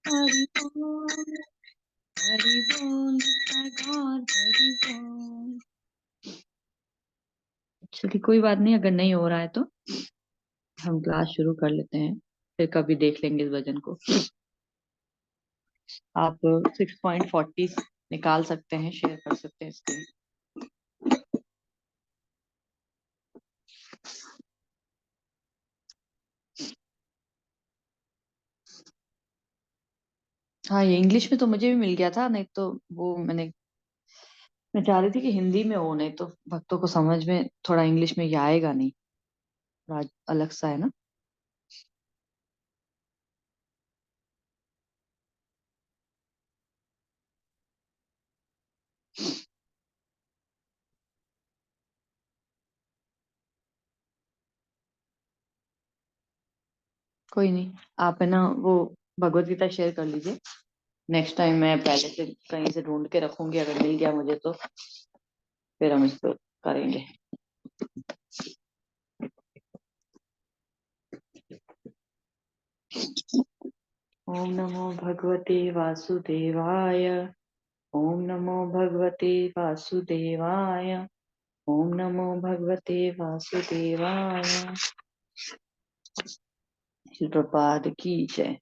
हरि बोल, हरि बोल, गौर हरि बोल। चलिए कोई बात नहीं, अगर नहीं हो रहा है तो हम क्लास शुरू कर लेते हैं, फिर कभी देख लेंगे इस वजन को। आप 6.40 निकाल सकते हैं, शेयर कर सकते हैं इसके। हाँ, ये इंग्लिश में तो मुझे भी मिल गया था, नहीं तो वो मैं चाह रही थी कि हिंदी में हो, नहीं तो भक्तों को समझ में थोड़ा इंग्लिश में ये आएगा नहीं, थोड़ा अलग सा है ना। कोई नहीं, आप है ना वो भगवत गीता शेयर कर लीजिए। नेक्स्ट टाइम मैं पहले से कहीं से ढूंढ के रखूंगी, अगर मिल गया मुझे तो फिर हम इसको करेंगे। ओम नमो भगवते वासुदेवाय। ओम नमो भगवते वासुदेवाय। ओम नमो भगवते वासुदेवाय। श्री प्रपाद की जय।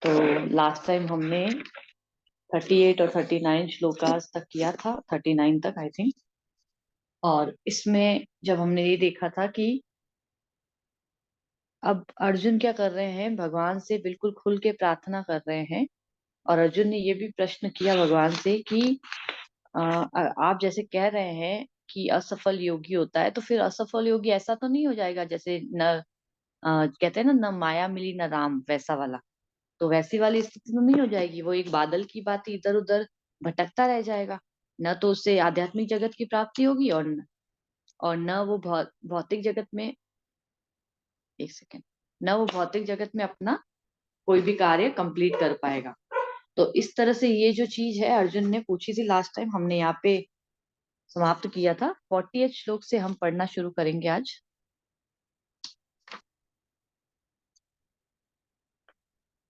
तो लास्ट टाइम हमने 38 और 39 श्लोकास तक किया था, 39 तक आई थिंक। और इसमें जब हमने ये देखा था कि अब अर्जुन क्या कर रहे हैं, भगवान से बिल्कुल खुल के प्रार्थना कर रहे हैं। और अर्जुन ने ये भी प्रश्न किया भगवान से कि आप जैसे कह रहे हैं कि असफल योगी होता है, तो फिर असफल योगी ऐसा तो नहीं हो जाएगा जैसे न कहते हैं ना, न माया मिली न राम, वैसा वाला। तो वैसी वाली स्थिति तो नहीं हो जाएगी, वो एक बादल की बात इधर उधर भटकता रह जाएगा। न तो उससे आध्यात्मिक जगत की प्राप्ति होगी, और न वो भौतिक जगत में, एक सेकेंड, न वो भौतिक जगत में अपना कोई भी कार्य कंप्लीट कर पाएगा। तो इस तरह से ये जो चीज है अर्जुन ने पूछी थी लास्ट टाइम, हमने यहाँ पे समाप्त किया था। 48 श्लोक से हम पढ़ना शुरू करेंगे आज।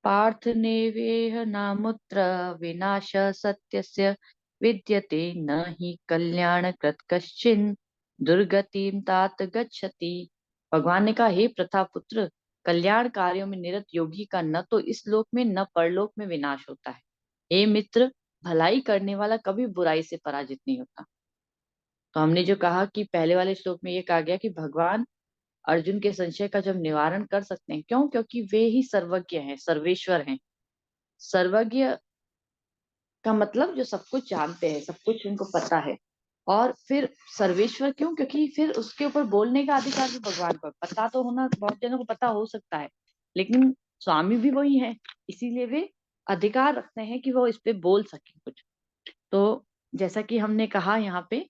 पार्थ नेवेह नामुत्र विनाश सत्यस्य विद्यते, न हि कल्याण कृत कश्चिन दुर्गतिम तात गच्छति। भगवान ने कहा, हे प्रथा पुत्र, कल्याण कार्यों में निरत योगी का न तो इस लोक में न परलोक में विनाश होता है। हे मित्र, भलाई करने वाला कभी बुराई से पराजित नहीं होता। तो हमने जो कहा कि पहले वाले श्लोक में ये कहा गया कि भगवान अर्जुन के संशय का जब निवारण कर सकते हैं, क्यों? क्योंकि वे ही सर्वज्ञ हैं, सर्वेश्वर हैं। सर्वज्ञ का मतलब जो सब कुछ जानते हैं, सब कुछ उनको पता है। और फिर सर्वेश्वर क्यों? क्योंकि फिर उसके ऊपर बोलने का अधिकार भी भगवान को है। पता तो होना, बहुत जनों को पता हो सकता है, लेकिन स्वामी भी वही है, इसीलिए वे अधिकार रखते हैं कि वो इस पे बोल सके कुछ। तो जैसा कि हमने कहा यहाँ पे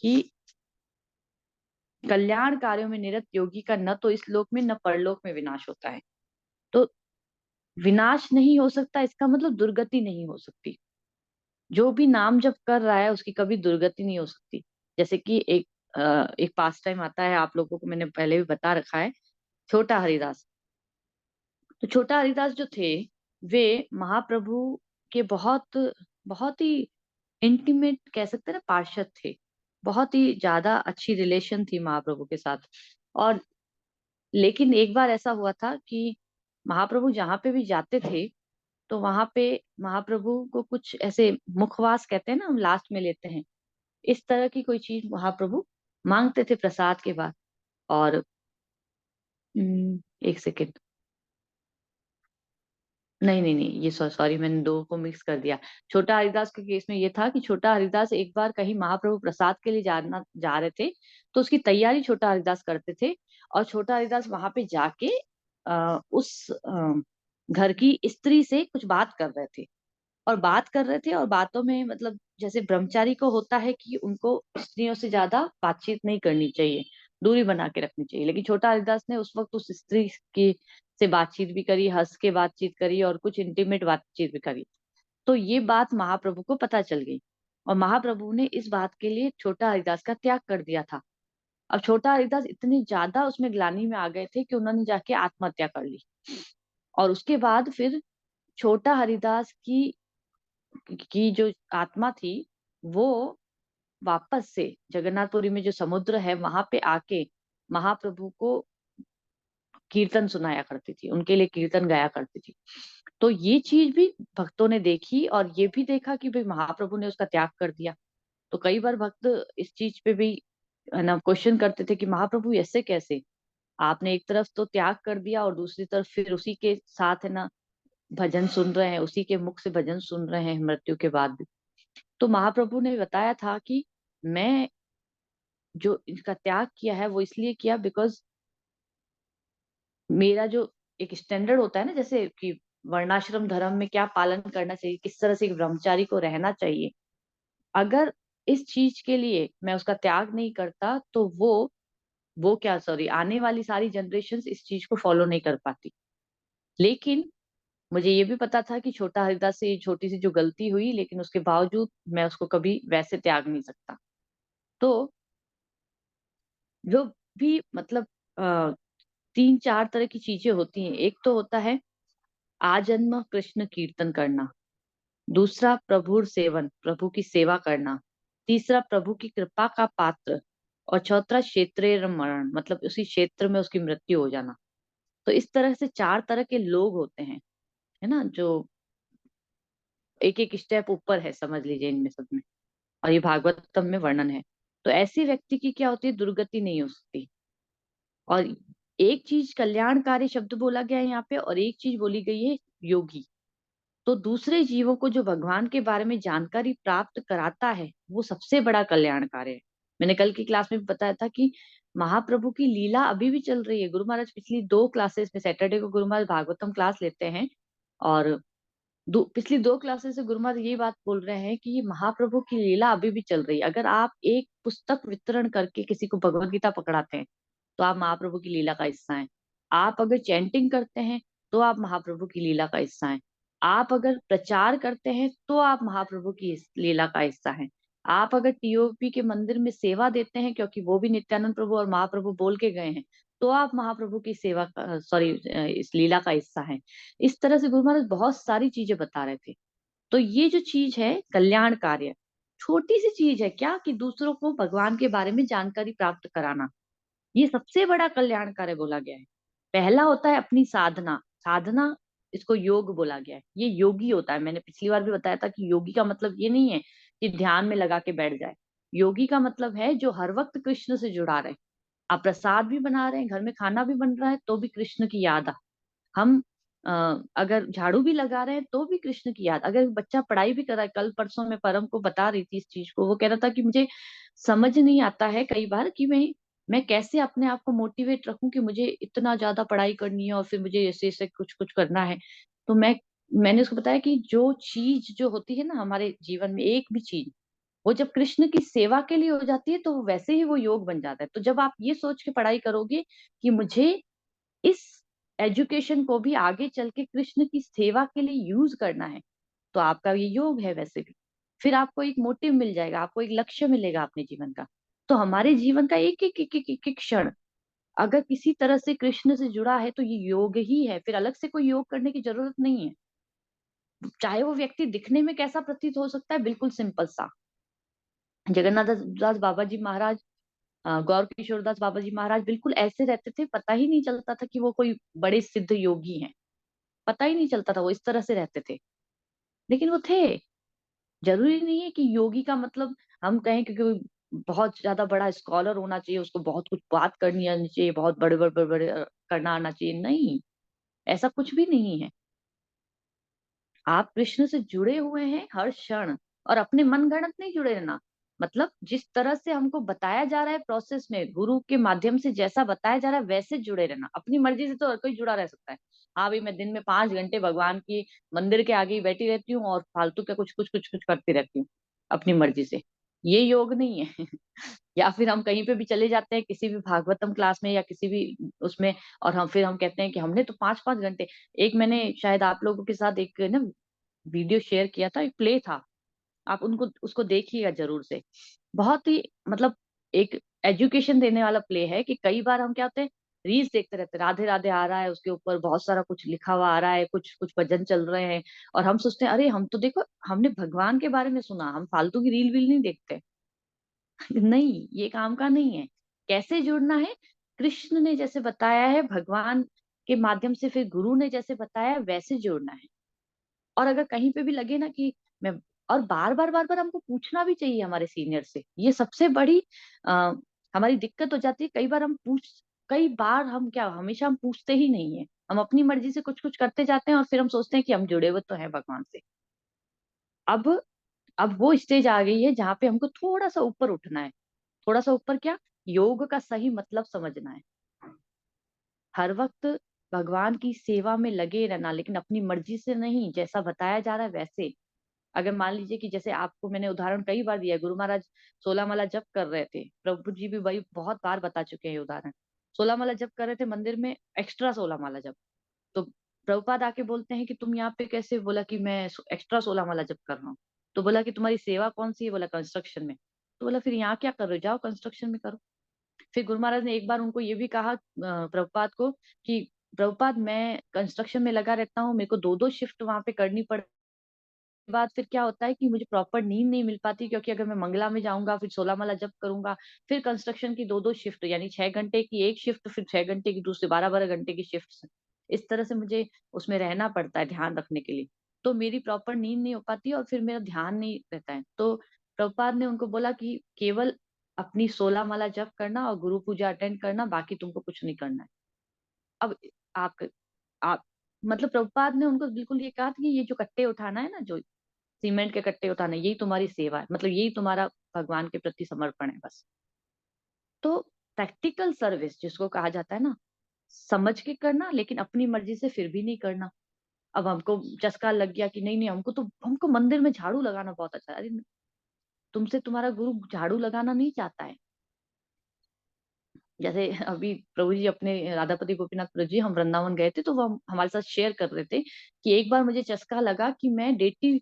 कि कल्याण कार्यों में निरत योगी का न तो इस लोक में न परलोक में विनाश होता है। तो विनाश नहीं हो सकता, इसका मतलब दुर्गति नहीं हो सकती। जो भी नाम जप कर रहा है उसकी कभी दुर्गति नहीं हो सकती। जैसे कि एक पास टाइम आता है, आप लोगों को मैंने पहले भी बता रखा है, छोटा हरिदास। तो छोटा हरिदास जो थे, वे महाप्रभु के बहुत बहुत ही इंटीमेट कह सकते हैं ना, पार्षद थे। बहुत ही ज्यादा अच्छी रिलेशन थी महाप्रभु के साथ। और लेकिन एक बार ऐसा हुआ था कि महाप्रभु जहाँ पे भी जाते थे, तो वहां पे महाप्रभु को कुछ ऐसे मुखवास कहते हैं ना, हम लास्ट में लेते हैं, इस तरह की कोई चीज महाप्रभु मांगते थे प्रसाद के बाद। और एक सेकेंड, नहीं नहीं नहीं, ये सॉरी, मैंने दो को मिक्स कर दिया। छोटा हरिदास के केस में ये था कि छोटा हरिदास एक बार कहीं महाप्रभु प्रसाद के लिए जाना जा रहे थे, तो उसकी तैयारी छोटा हरिदास करते थे। और छोटा हरिदास वहां पे जाके उस घर की स्त्री से कुछ बात कर रहे थे। और बात कर रहे थे, और बातों में मतलब जैसे ब्रह्मचारी को होता है कि उनको स्त्रियों से ज्यादा बातचीत नहीं करनी चाहिए, दूरी बना के रखनी चाहिए। लेकिन छोटा हरिदास ने उस वक्त उस स्त्री की से बातचीत भी करी, हंस के बातचीत करी, और कुछ इंटीमेट बातचीत भी करी। तो ये बात महाप्रभु को पता चल गई, और महाप्रभु ने इस बात के लिए छोटा हरिदास का त्याग कर दिया था। अब छोटा हरिदास इतने ज्यादा उसमें ग्लानि में आ गए थे कि उन्होंने जाके आत्महत्या कर ली। और उसके बाद फिर छोटा हरिदास की जो आत्मा थी, वो वापस से जगन्नाथपुरी में जो समुद्र है वहां पे आके महाप्रभु को कीर्तन सुनाया करती थी, उनके लिए कीर्तन गाया करती थी। तो ये चीज भी भक्तों ने देखी और ये भी देखा कि भाई महाप्रभु ने उसका त्याग कर दिया। तो कई बार भक्त इस चीज पे भी है ना क्वेश्चन करते थे कि महाप्रभु ऐसे कैसे, आपने एक तरफ तो त्याग कर दिया और दूसरी तरफ फिर उसी के साथ है ना भजन सुन रहे हैं, उसी के मुख से भजन सुन रहे हैं मृत्यु के बाद भी। तो महाप्रभु ने बताया था कि मैं जो इनका त्याग किया है वो इसलिए किया बिकॉज मेरा जो एक स्टैंडर्ड होता है ना, जैसे कि वर्णाश्रम धर्म में क्या पालन करना चाहिए, किस तरह से एक ब्रह्मचारी को रहना चाहिए, अगर इस चीज के लिए मैं उसका त्याग नहीं करता तो वो क्या सॉरी आने वाली सारी जनरेशन इस चीज को फॉलो नहीं कर पाती। लेकिन मुझे ये भी पता था कि छोटा हरिदास से ये छोटी सी जो गलती हुई, लेकिन उसके बावजूद मैं उसको कभी वैसे त्याग नहीं सकता। तो जो भी मतलब आ, 3-4 तरह की चीजें होती हैं। एक तो होता है आजन्म कृष्ण कीर्तन करना, दूसरा प्रभुर सेवन, प्रभु की सेवा करना, तीसरा प्रभु की कृपा का पात्र, और चौथा क्षेत्रीय मरण, मतलब उसी क्षेत्र में उसकी मृत्यु हो जाना। तो इस तरह से 4 तरह के लोग होते हैं, है ना, जो एक एक स्टेप ऊपर है समझ लीजिए इनमें सब में। और ये भागवतम में वर्णन है। तो ऐसी व्यक्ति की क्या होती है, दुर्गति नहीं हो सकती। और एक चीज कल्याणकारी शब्द बोला गया है यहाँ पे, और एक चीज बोली गई है योगी। तो दूसरे जीवों को जो भगवान के बारे में जानकारी प्राप्त कराता है वो सबसे बड़ा कल्याणकारी है। मैंने कल की क्लास में भी बताया था कि महाप्रभु की लीला अभी भी चल रही है। गुरु महाराज पिछली 2 क्लासेस में, सैटरडे को गुरु महाराज भागवतम क्लास लेते हैं, और पिछली 2 क्लासेस से गुरु महाराज यही बात बोल रहे हैं कि ये महाप्रभु की लीला अभी भी चल रही है। अगर आप एक पुस्तक वितरण करके किसी को भगवत गीता पकड़ाते हैं तो आप महाप्रभु की लीला का हिस्सा हैं। आप अगर चैंटिंग करते हैं तो आप महाप्रभु की लीला का हिस्सा हैं। आप अगर प्रचार करते हैं तो आप महाप्रभु की इस लीला का हिस्सा हैं। आप अगर टीओपी के मंदिर में सेवा देते हैं, क्योंकि वो भी नित्यानंद प्रभु और महाप्रभु बोल के गए हैं, तो आप महाप्रभु की सेवा सॉरी इस लीला का हिस्सा हैं। इस तरह से गुरु महाराज बहुत सारी चीजें बता रहे थे। तो ये जो चीज है कल्याण कार्य, छोटी सी चीज है क्या, कि दूसरों को भगवान के बारे में जानकारी प्राप्त कराना, ये सबसे बड़ा कल्याण कार्य बोला गया है। पहला होता है अपनी साधना। साधना, इसको योग बोला गया है, ये योगी होता है। मैंने पिछली बार भी बताया था कि योगी का मतलब ये नहीं है कि ध्यान में लगा के बैठ जाए। योगी का मतलब है जो हर वक्त कृष्ण से जुड़ा रहे। आप प्रसाद भी बना रहे हैं, घर में खाना भी बन रहा है, तो भी कृष्ण की याद आ। हम अगर झाड़ू भी लगा रहे हैं तो भी कृष्ण की याद। अगर बच्चा पढ़ाई भी कर रहा है, कल परसों में परम को बता रही थी इस चीज को, वो कह रहा था कि मुझे समझ नहीं आता है कई बार कि मैं कैसे अपने आप को मोटिवेट रखूं कि मुझे इतना ज्यादा पढ़ाई करनी है और फिर मुझे ऐसे ऐसे कुछ कुछ करना है। तो मैंने उसको बताया कि जो चीज जो होती है ना हमारे जीवन में, एक भी चीज वो जब कृष्ण की सेवा के लिए हो जाती है तो वैसे ही वो योग बन जाता है। तो जब आप ये सोच के पढ़ाई करोगे कि मुझे इस एजुकेशन को भी आगे चल के कृष्ण की सेवा के लिए यूज करना है, तो आपका ये योग है वैसे भी। फिर आपको एक मोटिव मिल जाएगा, आपको एक लक्ष्य मिलेगा अपने जीवन का। तो हमारे जीवन का एक एक एक एक एक एक क्षण अगर किसी तरह से कृष्ण से जुड़ा है तो ये योग ही है। फिर अलग से कोई योग करने की जरूरत नहीं है। चाहे वो व्यक्ति दिखने में कैसा प्रतीत हो सकता है, बिल्कुल सिंपल सा। जगन्नाथ दास बाबा जी महाराज, गौर किशोर दास बाबा जी महाराज बिल्कुल ऐसे रहते थे, पता ही नहीं चलता था कि वो कोई बड़े सिद्ध योगी हैं। पता ही नहीं चलता था, वो इस तरह से रहते थे, लेकिन वो थे। जरूरी नहीं है कि योगी का मतलब हम कहें कि कोई बहुत ज्यादा बड़ा स्कॉलर होना चाहिए, उसको बहुत कुछ बात करनी आनी चाहिए, बहुत बड़े बड़े बड़े बड़े करना आना चाहिए। नहीं, ऐसा कुछ भी नहीं है। आप कृष्ण से जुड़े हुए हैं हर क्षण, और अपने मन गणत नहीं जुड़े रहना। मतलब जिस तरह से हमको बताया जा रहा है प्रोसेस में, गुरु के माध्यम से जैसा बताया जा रहा है वैसे जुड़े रहना। अपनी मर्जी से तो हर कोई जुड़ा रह सकता है। हाँ भाई, मैं दिन में 5 घंटे भगवान की मंदिर के आगे ही बैठी रहती हूँ और फालतू का कुछ कुछ कुछ कुछ करती रहती हूँ अपनी मर्जी से, ये योग नहीं है। या फिर हम कहीं पे भी चले जाते हैं किसी भी भागवतम क्लास में या किसी भी उसमें, और हम कहते हैं कि हमने तो 5-5 घंटे। एक मैंने शायद आप लोगों के साथ एक ना वीडियो शेयर किया था, एक प्ले था, आप उनको उसको देखिएगा जरूर से। बहुत ही मतलब एक एजुकेशन देने वाला प्ले है कि कई बार हम क्या होते हैं, रील्स देखते रहते हैं, राधे राधे आ रहा है, उसके ऊपर बहुत सारा कुछ लिखा हुआ आ रहा है, कुछ कुछ भजन चल रहे हैं, और हम सोचते हैं अरे हम तो देखो हमने भगवान के बारे में सुना, हम फालतू की रील वील नहीं देखते। नहीं, ये काम का नहीं है। कैसे जुड़ना है? कृष्ण ने जैसे बताया है, भगवान के माध्यम से, फिर गुरु ने जैसे बताया है, वैसे जुड़ना है। और अगर कहीं पे भी लगे ना कि मैं, और बार बार हमको पूछना भी चाहिए हमारे सीनियर से। ये सबसे बड़ी आ, हमारी दिक्कत हो जाती है। कई बार हम क्या, हमेशा हम पूछते ही नहीं है। हम अपनी मर्जी से कुछ कुछ करते जाते हैं और फिर हम सोचते हैं कि हम जुड़े हुए तो हैं भगवान से। अब अब वो स्टेज आ गई है जहाँ पे हमको थोड़ा सा ऊपर उठना है। थोड़ा सा ऊपर क्या? योग का सही मतलब समझना है। हर वक्त भगवान की सेवा में लगे रहना, लेकिन अपनी मर्जी से नहीं, जैसा बताया जा रहा है वैसे। अगर मान लीजिए कि जैसे आपको मैंने उदाहरण कई बार दिया है, गुरु महाराज 16 माला जप कर रहे थे, प्रभु जी भी वही बहुत बार बता चुके हैं ये उदाहरण। 16 माला जप कर रहे थे मंदिर में, एक्स्ट्रा 16 माला जप। तो प्रभुपाद आके बोलते हैं कि तुम यहाँ पे कैसे? बोला कि मैं एक्स्ट्रा 16 माला जप कर रहा हूँ। तो बोला कि तुम्हारी सेवा कौन सी है? बोला कंस्ट्रक्शन में। तो बोला फिर यहाँ क्या कर रहे हो, जाओ कंस्ट्रक्शन में करो। फिर गुरु महाराज ने एक बार उनको ये भी कहा, प्रभुपाद को, कि प्रभुपाद मैं कंस्ट्रक्शन में लगा रहता हूँ, मेरे को दो दो शिफ्ट वहां पे करनी पड़, बाद फिर क्या होता है कि मुझे प्रॉपर नींद नहीं मिल पाती, क्योंकि अगर मैं मंगला में जाऊंगा, फिर 16 माला जप करूंगा, फिर कंस्ट्रक्शन की दो दो शिफ्ट, यानी 6 घंटे की एक शिफ्ट, फिर 6 घंटे की दूसरी, 12 12 घंटे की शिफ्ट। इस तरह से मुझे उसमें रहना पड़ता है ध्यान रखने के लिए। तो मेरी प्रॉपर नींद नहीं हो पाती और फिर मेरा ध्यान नहीं रहता है। तो प्रभुपाद ने उनको बोला कि केवल अपनी 16 माला जप करना और गुरु पूजा अटेंड करना, बाकी तुमको कुछ नहीं करना है। अब आप आप मतलब प्रभुपाद ने उनको बिल्कुल ये कहा था कि ये जो कट्टे उठाना है ना, जो सीमेंट के कट्टे उठाना, यही तुम्हारी सेवा है, मतलब यही तुम्हारा भगवान के प्रति समर्पण है बस। तो प्रैक्टिकल सर्विस जिसको कहा जाता है ना, समझ के करना, लेकिन अपनी मर्जी से फिर भी नहीं करना। अब हमको चस्का लग गया कि नहीं नहीं, हमको मंदिर में झाड़ू लगाना बहुत अच्छा है। अरे तुमसे तुम्हारा गुरु झाड़ू लगाना नहीं चाहता है। जैसे अभी प्रभु जी अपने राधापति गोपीनाथ प्रभु जी, हम वृंदावन गए थे, तो वो हमारे साथ शेयर कर रहे थे कि एक बार मुझे चस्का लगा कि मैं डेटी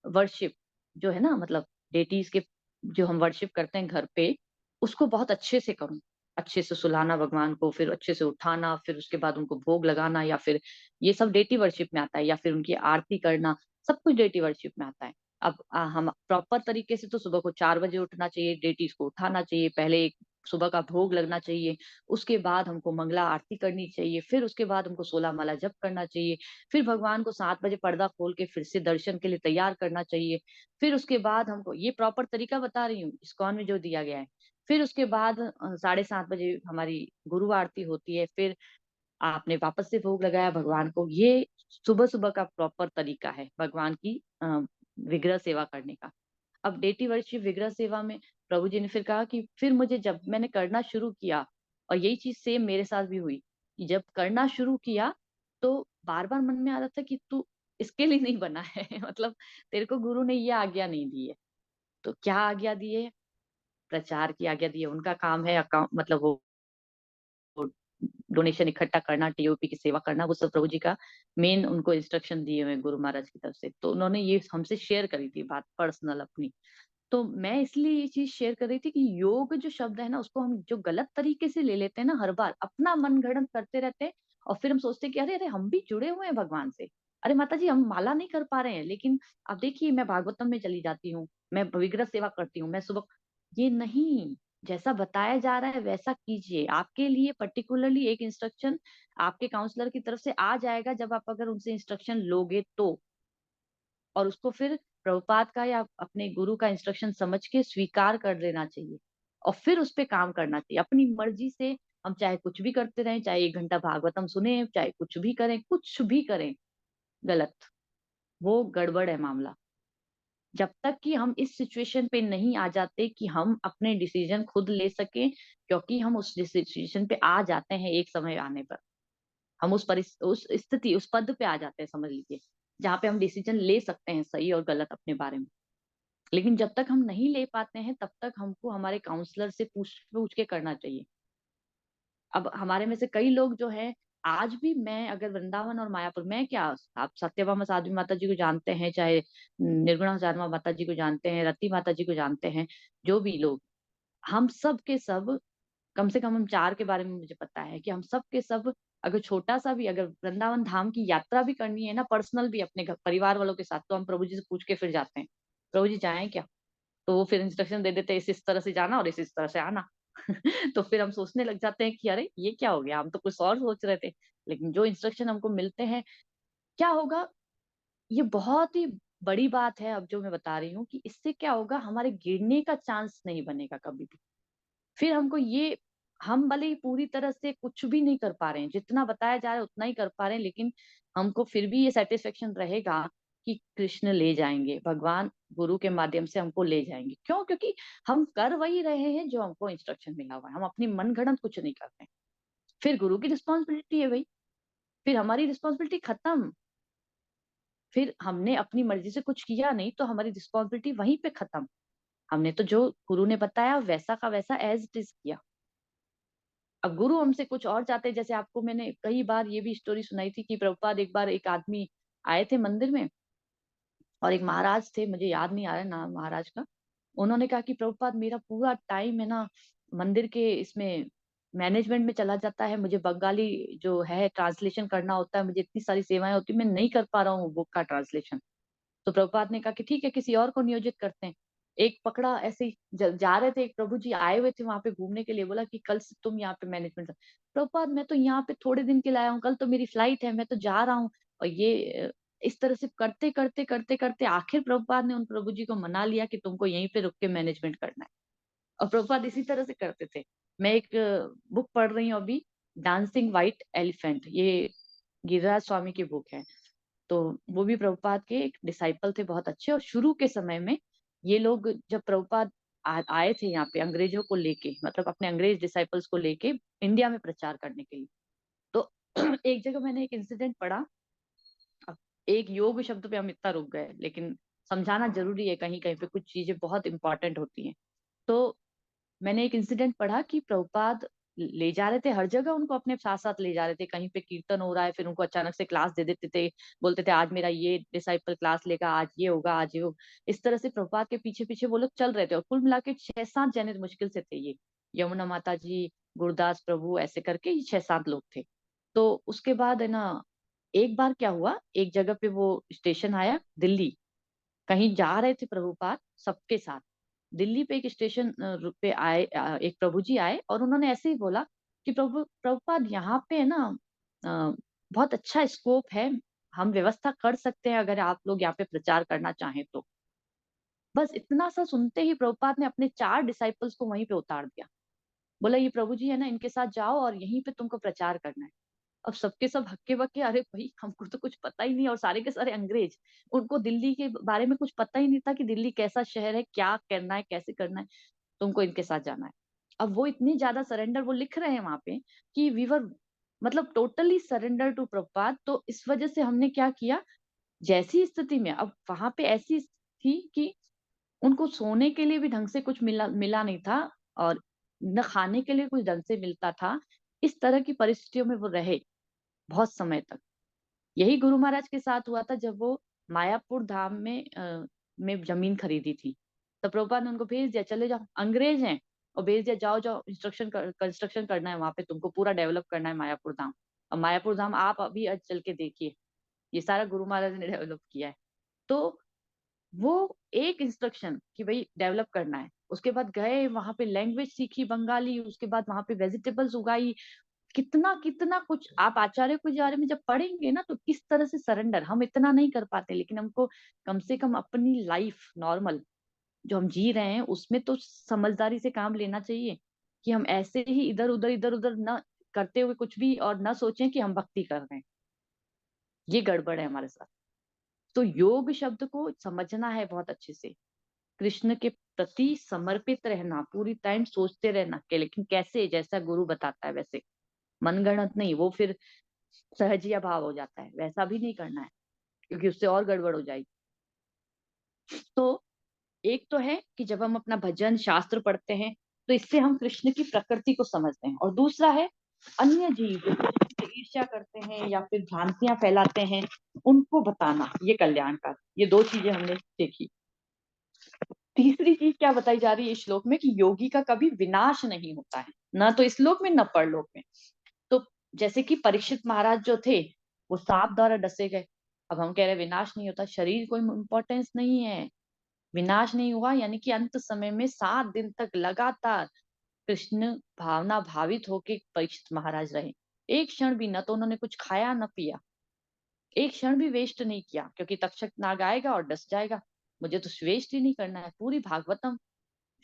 वर्शिप जो है ना, मतलब डेटीज के जो हम वर्शिप करते हैं घर पे, उसको बहुत अच्छे से करूं। अच्छे से सुलाना भगवान को, फिर अच्छे से उठाना, फिर उसके बाद उनको भोग लगाना, या फिर ये सब डेटी वर्शिप में आता है, या फिर उनकी आरती करना, सब कुछ डेटी वर्शिप में आता है। अब हम प्रॉपर तरीके से तो सुबह को 4 बजे उठना चाहिए, डेटीज को उठाना चाहिए, पहले एक सुबह का भोग लगना चाहिए, उसके बाद हमको मंगला आरती करनी चाहिए, फिर उसके बाद हमको 16 माला जप करना चाहिए, फिर भगवान को 7 बजे पर्दा खोल के फिर से दर्शन के लिए तैयार करना चाहिए। फिर उसके बाद हमको, ये प्रॉपर तरीका बता रही हूँ इस्कॉन में जो दिया गया है। फिर उसके बाद 7:30 बजे हमारी गुरु आरती होती है, फिर आपने वापस से भोग लगाया भगवान को। ये सुबह सुबह का प्रॉपर तरीका है भगवान की विग्रह सेवा करने का। अब डेटी वर्षीय विग्रह सेवा में प्रभु जी ने फिर कहा कि फिर मुझे जब मैंने करना शुरू किया, और यही चीज सेम मेरे साथ भी हुई, कि जब करना शुरू किया तो बार बार मन में आ रहा था कि तू इसके लिए नहीं बना है मतलब तेरे को गुरु ने ये आज्ञा नहीं दी है। तो क्या आज्ञा दी है? प्रचार की आज्ञा दी है। उनका काम है अकाउंट, मतलब वो डोनेशन इकट्ठा करना, टीओपी की सेवा करना, वो सब प्रभु जी का मेन उनको इंस्ट्रक्शन दिए हुए हैं गुरु महाराज की तरफ से। तो उन्होंने ये हमसे शेयर करी थी बात, पर्सनल अपनी। तो मैं इसलिए ये चीज शेयर कर रही थी कि योग जो शब्द है ना, उसको हम जो गलत तरीके से ले लेते हैं ना, हर बार अपना मन गढ़ंत करते रहते हैं, और फिर हम सोचते हैं कि अरे अरे हम भी जुड़े हुए हैं भगवान से। अरे माता जी हम माला नहीं कर पा रहे हैं, लेकिन आप देखिए मैं भागवतम में चली जाती हूँ, मैं विग्रह सेवा करती हूँ, मैं सुबह। ये नहीं, जैसा बताया जा रहा है वैसा कीजिए। आपके लिए पर्टिकुलरली एक इंस्ट्रक्शन आपके काउंसलर की तरफ से आ जाएगा, जब आप अगर उनसे इंस्ट्रक्शन लोगे तो, और उसको फिर प्रभुपाद का या अपने गुरु का इंस्ट्रक्शन समझ के स्वीकार कर लेना चाहिए, और फिर उस पे काम करना चाहिए अपनी मर्जी से। हम चाहे कुछ भी करते रहें, चाहे 1 घंटा भागवतम सुने, चाहे कुछ भी करें, कुछ भी करें, गलत, वो गड़बड़ है मामला। जब तक कि हम इस सिचुएशन पे नहीं आ जाते कि हम अपने डिसीजन खुद ले सकें, क्योंकि हम उस सिचुएशन पे आ जाते हैं एक समय आने पर। हम उस स्थिति, उस पद पे आ जाते हैं, समझ लीजिए, जहाँ पे हम डिसीजन ले सकते हैं सही और गलत अपने बारे में। लेकिन जब तक हम नहीं ले पाते हैं, तब तक हमको हमारे काउंसलर से पूछ पूछ के करना चाहिए। अब हमारे में से कई लोग जो है, आज भी मैं अगर वृंदावन और मायापुर में क्या, आप सत्यभामा साध्वी माता जी को जानते हैं, चाहे निर्गुणा शर्मा माता जी को जानते हैं, रति माता जी को जानते हैं, जो भी लोग, हम सब के सब कम से कम हम 4 के बारे में मुझे पता है कि हम सब के सब अगर छोटा सा भी, अगर वृंदावन धाम की यात्रा भी करनी है ना, पर्सनल भी अपने घर परिवार वालों के साथ, तो हम प्रभु जी से पूछ के फिर जाते हैं, प्रभु जी जाएं क्या? तो वो फिर इंस्ट्रक्शन दे देते हैं, इस तरह से जाना और इस तरह से आना। तो फिर हम सोचने लग जाते हैं कि अरे ये क्या हो गया, हम तो कुछ और सोच रहे थे। लेकिन जो इंस्ट्रक्शन हमको मिलते हैं, क्या होगा, ये बहुत ही बड़ी बात है अब जो मैं बता रही हूँ, कि इससे क्या होगा, हमारे गिरने का चांस नहीं बनेगा कभी भी। फिर हमको ये, हम भले ही पूरी तरह से कुछ भी नहीं कर पा रहे हैं, जितना बताया जा रहा है उतना ही कर पा रहे हैं, लेकिन हमको फिर भी ये सेटिस्फेक्शन रहेगा कि कृष्ण ले जाएंगे, भगवान गुरु के माध्यम से हमको ले जाएंगे। क्यों? क्योंकि हम कर वही रहे हैं जो हमको इंस्ट्रक्शन मिला हुआ है, हम अपनी मन गढ़ंत कुछ नहीं कर रहे हैं। फिर गुरु की रिस्पॉन्सिबिलिटी है भाई, फिर हमारी रिस्पॉन्सिबिलिटी खत्म। फिर हमने अपनी मर्जी से कुछ किया नहीं तो हमारी रिस्पॉन्सिबिलिटी वहीं पे खत्म। हमने तो जो गुरु ने बताया वैसा का वैसा एज इट इज किया। अब गुरु हमसे कुछ और चाहते हैं, जैसे आपको मैंने कई बार ये भी स्टोरी सुनाई थी कि प्रभुपाद एक बार, एक आदमी आए थे मंदिर में, और एक महाराज थे, मुझे याद नहीं आ रहा नाम महाराज का। उन्होंने कहा कि प्रभुपाद मेरा पूरा टाइम है ना मंदिर के इसमें मैनेजमेंट में चला जाता है, मुझे बंगाली जो है ट्रांसलेशन करना होता है, मुझे इतनी सारी सेवाएं होती है, मैं नहीं कर पा रहा हूँ बुक का ट्रांसलेशन। तो प्रभुपाद ने कहा कि ठीक है, किसी और को नियोजित करते हैं। एक पकड़ा ऐसे ही, जा रहे थे, एक प्रभु जी आए हुए थे वहां पे घूमने के लिए, बोला कि कल से तुम यहाँ पे मैनेजमेंट। प्रभुपाद मैं तो यहाँ पे थोड़े दिन के लिए आया हूँ, कल तो मेरी फ्लाइट है, मैं तो जा रहा हूँ। और ये इस तरह से करते करते करते करते आखिर प्रभुपाद ने उन प्रभु जी को मना लिया कि तुमको यहीं पे रुक के मैनेजमेंट करना है। और प्रभुपाद इसी तरह से करते थे। मैं एक बुक पढ़ रही हूँ अभी, डांसिंग व्हाइट एलिफेंट, ये गिरिराज स्वामी की बुक है। तो वो भी प्रभुपाद के एक डिसाइपल थे बहुत अच्छे, और शुरू के समय में ये लोग, जब प्रभुपाद आए थे यहाँ पे अंग्रेजों को लेके, मतलब अपने अंग्रेज डिसाइपल्स को लेके इंडिया में प्रचार करने के लिए। तो एक जगह मैंने एक इंसिडेंट पढ़ा। अब एक योग शब्द पे हम इतना रुक गए, लेकिन समझाना जरूरी है, कहीं कहीं पे कुछ चीजें बहुत इंपॉर्टेंट होती हैं। तो मैंने एक इंसिडेंट पढ़ा कि प्रभुपाद ले जा रहे थे हर जगह, उनको अपने साथ साथ ले जा रहे थे, कहीं पे कीर्तन हो रहा है फिर उनको अचानक से क्लास दे देते थे, बोलते थे आज मेरा ये डिसाइपल क्लास लेगा, आज ये होगा, आज ये होगा। इस तरह से प्रभुपाद के पीछे पीछे वो लोग चल रहे थे, और कुल मिला के 6-7 जने मुश्किल से थे ये, यमुना माता जी, गुरदास प्रभु, ऐसे करके ये 6-7 लोग थे। तो उसके बाद है ना, एक बार क्या हुआ, एक जगह पे वो स्टेशन आया दिल्ली, कहीं जा रहे थे प्रभुपाद सबके साथ। दिल्ली पे एक स्टेशन पे आए, एक प्रभु जी आए और उन्होंने ऐसे ही बोला कि प्रभुपाद यहाँ पे है ना, अ, बहुत अच्छा स्कोप है, हम व्यवस्था कर सकते हैं अगर आप लोग यहाँ पे प्रचार करना चाहें तो। बस इतना सा सुनते ही प्रभुपाद ने अपने 4 डिसाइपल्स को वहीं पे उतार दिया। बोला ये प्रभु जी है ना, इनके साथ जाओ और यहीं पे तुमको प्रचार करना है। अब सबके सब हक्के बक्के, अरे भाई हमको तो कुछ पता ही नहीं, और सारे के सारे अंग्रेज, उनको दिल्ली के बारे में कुछ पता ही नहीं था कि दिल्ली कैसा शहर है, क्या करना है, कैसे करना है, तुमको इनके साथ जाना है। अब वो इतनी ज्यादा सरेंडर, वो लिख रहे हैं वहां पे कि वी वर, मतलब टोटली सरेंडर टू प्रभुपाद। तो इस वजह से हमने क्या किया, जैसी स्थिति में, अब वहां पे ऐसी थी कि उनको सोने के लिए भी ढंग से कुछ मिला मिला नहीं था, और न खाने के लिए कुछ ढंग से मिलता था। इस तरह की परिस्थितियों में वो रहे बहुत समय तक। यही गुरु महाराज के साथ हुआ था जब वो मायापुर धाम में जमीन खरीदी थी। तो प्रभुपाद ने उनको भेज दिया, चले जाओ, अंग्रेज हैं, और भेज दिया, जाओ जाओ कंस्ट्रक्शन करना है वहां पे, तुमको पूरा डेवलप करना है मायापुर धाम। और मायापुर धाम आप अभी आज चल के देखिए, ये सारा गुरु महाराज ने डेवलप किया है। तो वो एक इंस्ट्रक्शन कि भाई डेवलप करना है, उसके बाद गए वहां पे, लैंग्वेज सीखी बंगाली, उसके बाद वहां पे वेजिटेबल्स उगाई, कितना कितना कुछ। आप आचार्य के बारे में जब पढ़ेंगे ना, तो किस तरह से सरेंडर, हम इतना नहीं कर पाते, लेकिन हमको कम से कम अपनी लाइफ नॉर्मल जो हम जी रहे हैं उसमें तो समझदारी से काम लेना चाहिए, कि हम ऐसे ही इधर उधर न करते हुए कुछ भी, और न सोचें कि हम भक्ति कर रहे हैं। ये गड़बड़ है हमारे साथ। तो योग शब्द को समझना है बहुत अच्छे से, कृष्ण के प्रति समर्पित रहना, पूरी टाइम सोचते रहना के, लेकिन कैसे, जैसा गुरु बताता है वैसे, मनगढ़ंत नहीं, वो फिर सहजिया भाव हो जाता है, वैसा भी नहीं करना है, क्योंकि उससे और गड़बड़ हो जाएगी। तो एक तो है कि जब हम अपना भजन शास्त्र पढ़ते हैं तो इससे हम कृष्ण की प्रकृति को समझते हैं, और दूसरा है अन्य जीव जो कृष्ण से ईर्ष्या करते हैं या फिर भ्रांतियां फैलाते हैं, उनको बताना, ये कल्याणकार, ये 2 चीजें हमने देखी। तीसरी चीज क्या बताई जा रही है इस श्लोक में कि योगी का कभी विनाश नहीं होता है, ना तो इस लोक में न परलोक में। तो जैसे कि परीक्षित महाराज जो थे वो सांप द्वारा डसे गए, अब हम कह रहे हैं विनाश नहीं होता, शरीर कोई इम्पोर्टेंस नहीं है, विनाश नहीं हुआ, यानी कि अंत समय में 7 दिन तक लगातार कृष्ण भावना भावित होके परीक्षित महाराज रहे। एक क्षण भी, न तो उन्होंने कुछ खाया न पिया, एक क्षण भी वेस्ट नहीं किया, क्योंकि तक्षक नाग आएगा और डस जाएगा, मुझे तो वेस्ट ही नहीं करना है। पूरी भागवतम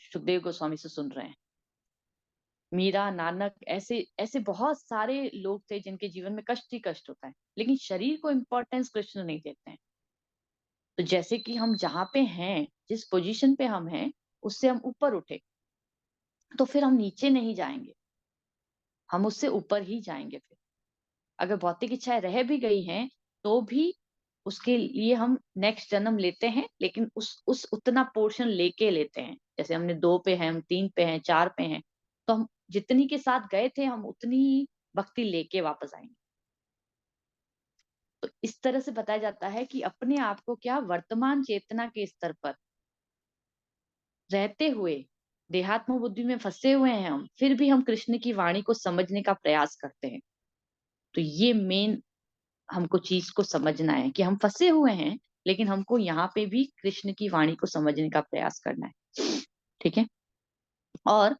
सुखदेव गोस्वामी से सुन रहे हैं। मीरा, नानक, ऐसे ऐसे बहुत सारे लोग थे जिनके जीवन में कष्ट ही कष्ट होता है, लेकिन शरीर को इम्पोर्टेंस कृष्ण नहीं देते हैं। तो जैसे कि हम जहाँ पे हैं, जिस पोजीशन पे हम हैं, उससे हम ऊपर उठे तो फिर हम नीचे नहीं जाएंगे, हम उससे ऊपर ही जाएंगे। फिर अगर भौतिक इच्छाएं रह भी गई हैं तो भी उसके लिए हम नेक्स्ट जन्म लेते हैं, लेकिन उस उतना पोर्शन लेके लेते हैं। जैसे हमने 2 पे हैं, हम 3 पे हैं, 4 पे हैं, तो हम जितनी के साथ गए थे हम उतनी ही भक्ति लेके वापस आएंगे। तो इस तरह से बताया जाता है कि अपने आप को क्या वर्तमान चेतना के स्तर पर रहते हुए देहात्म बुद्धि में फंसे हुए हैं हम, फिर भी हम कृष्ण की वाणी को समझने का प्रयास करते हैं। तो ये मेन हमको चीज को समझना है कि हम फंसे हुए हैं, लेकिन हमको यहाँ पे भी कृष्ण की वाणी को समझने का प्रयास करना है। ठीक है। और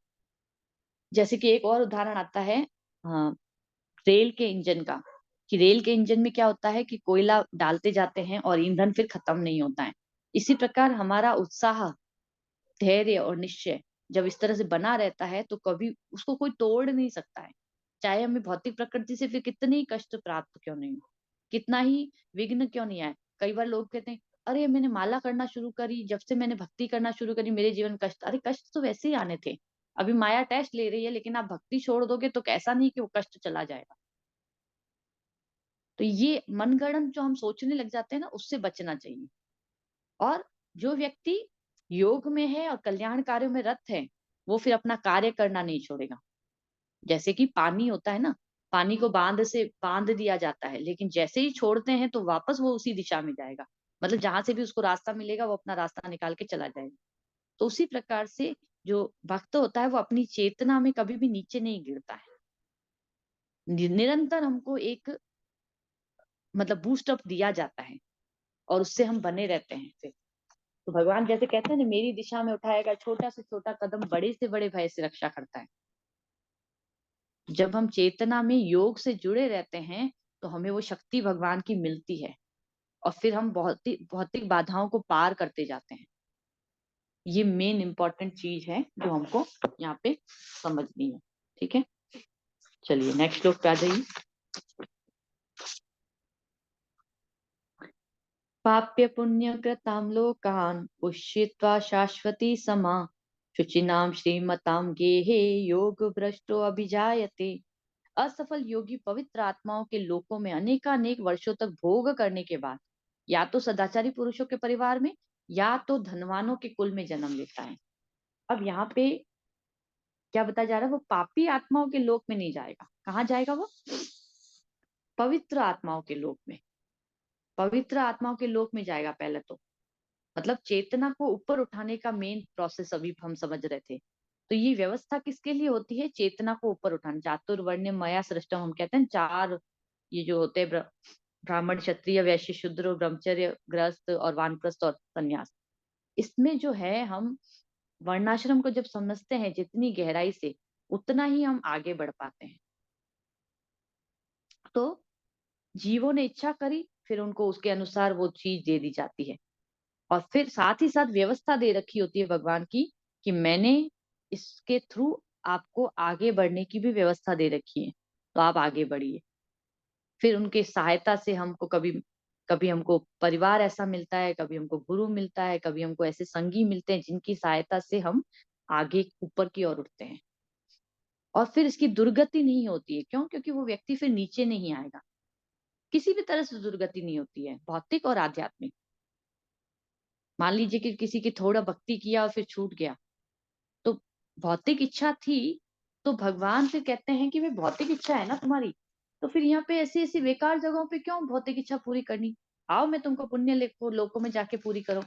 जैसे कि एक और उदाहरण आता है रेल के इंजन का, कि रेल के इंजन में क्या होता है कि कोयला डालते जाते हैं और ईंधन फिर खत्म नहीं होता है। इसी प्रकार हमारा उत्साह, धैर्य और निश्चय जब इस तरह से बना रहता है तो कभी उसको कोई तोड़ नहीं सकता है, चाहे हमें भौतिक प्रकृति से फिर कितने ही कष्ट प्राप्त क्यों नहीं हो, कितना ही विघ्न क्यों नहीं आए। कई बार लोग कहते हैं, अरे मैंने माला करना शुरू करी, जब से मैंने भक्ति करना शुरू करी मेरे जीवन कष्ट, अरे कष्ट तो वैसे ही आने थे, अभी माया टेस्ट ले रही है, लेकिन आप भक्ति छोड़ दोगे तो कैसा नहीं कि वो कष्ट चला जाएगा। तो ये मनगढ़ंत जो हम सोचने लग जाते हैं ना, उससे बचना चाहिए। और जो व्यक्ति योग में है और कल्याण कार्यों में रत है, वो फिर अपना कार्य करना नहीं छोड़ेगा। जैसे कि पानी होता है ना, पानी को बांध से बांध दिया जाता है, लेकिन जैसे ही छोड़ते हैं तो वापस वो उसी दिशा में जाएगा, मतलब जहां से भी उसको रास्ता मिलेगा वो अपना रास्ता निकाल के चला जाएगा। तो उसी प्रकार से जो भक्त होता है वो अपनी चेतना में कभी भी नीचे नहीं गिरता है, निरंतर हमको एक मतलब बूस्ट अप दिया जाता है और उससे हम बने रहते हैं फिर। तो भगवान जैसे कहते हैं ना, मेरी दिशा में उठाएगा छोटा से छोटा कदम बड़े से बड़े भय से रक्षा करता है। जब हम चेतना में योग से जुड़े रहते हैं तो हमें वो शक्ति भगवान की मिलती है और फिर हम भौतिक भौतिक बाधाओं को पार करते जाते हैं। ये मेन इंपॉर्टेंट चीज है जो हमको यहाँ पे समझनी है। ठीक है, चलिए नेक्स्ट श्लोक पे आ जाइए। पाप्य पुण्य कृताम लोकान उषित्वा शाश्वती समा शुचिनाम श्रीमताम गेहे योग भ्रष्टो अभिजायते। असफल योगी पवित्र आत्माओं के लोकों में अनेकानेक वर्षों तक भोग करने के बाद या तो सदाचारी पुरुषों के परिवार में या तो धनवानों के कुल में जन्म लेता है। अब यहाँ पे क्या बताया जा रहा है, वो पापी आत्माओं के लोक में नहीं जाएगा। कहाँ जाएगा वो? पवित्र आत्माओं के लोक में, पवित्र आत्माओं के लोक में जाएगा पहले तो। मतलब चेतना को ऊपर उठाने का मेन प्रोसेस अभी हम समझ रहे थे। तो ये व्यवस्था किसके लिए होती है? चेतना को ऊपर उठाना। चातुर्वर्ण्य मया सृष्टम हम कहते हैं, चार ये जो होते हैं ब्राह्मण, क्षत्रिय, वैश्य, शूद्र, ब्रह्मचर्य, गृहस्थ और वानप्रस्थ और संन्यास। इसमें जो है हम वर्णाश्रम को जब समझते हैं जितनी गहराई से, उतना ही हम आगे बढ़ पाते हैं। तो जीवों ने इच्छा करी, फिर उनको उसके अनुसार वो चीज दे दी जाती है और फिर साथ ही साथ व्यवस्था दे रखी होती है भगवान की कि मैंने इसके थ्रू आपको आगे बढ़ने की भी व्यवस्था दे रखी है, तो आप आगे बढ़िए। फिर उनके सहायता से हमको कभी कभी हमको परिवार ऐसा मिलता है, कभी हमको गुरु मिलता है, कभी हमको ऐसे संगी मिलते हैं जिनकी सहायता से हम आगे ऊपर की ओर उठते हैं। और फिर इसकी दुर्गति नहीं होती है। क्यों? क्योंकि वो व्यक्ति फिर नीचे नहीं आएगा, किसी भी तरह से दुर्गति नहीं होती है, भौतिक और आध्यात्मिक। मान लीजिए कि किसी की थोड़ा भक्ति किया और फिर छूट गया, तो भौतिक इच्छा थी, तो भगवान फिर कहते हैं कि वे भौतिक इच्छा है ना तुम्हारी, तो फिर यहाँ पे ऐसी ऐसी बेकार जगहों पे क्यों भौतिक इच्छा पूरी करनी, आओ मैं तुमको पुण्य लोकों में जाके पूरी करो।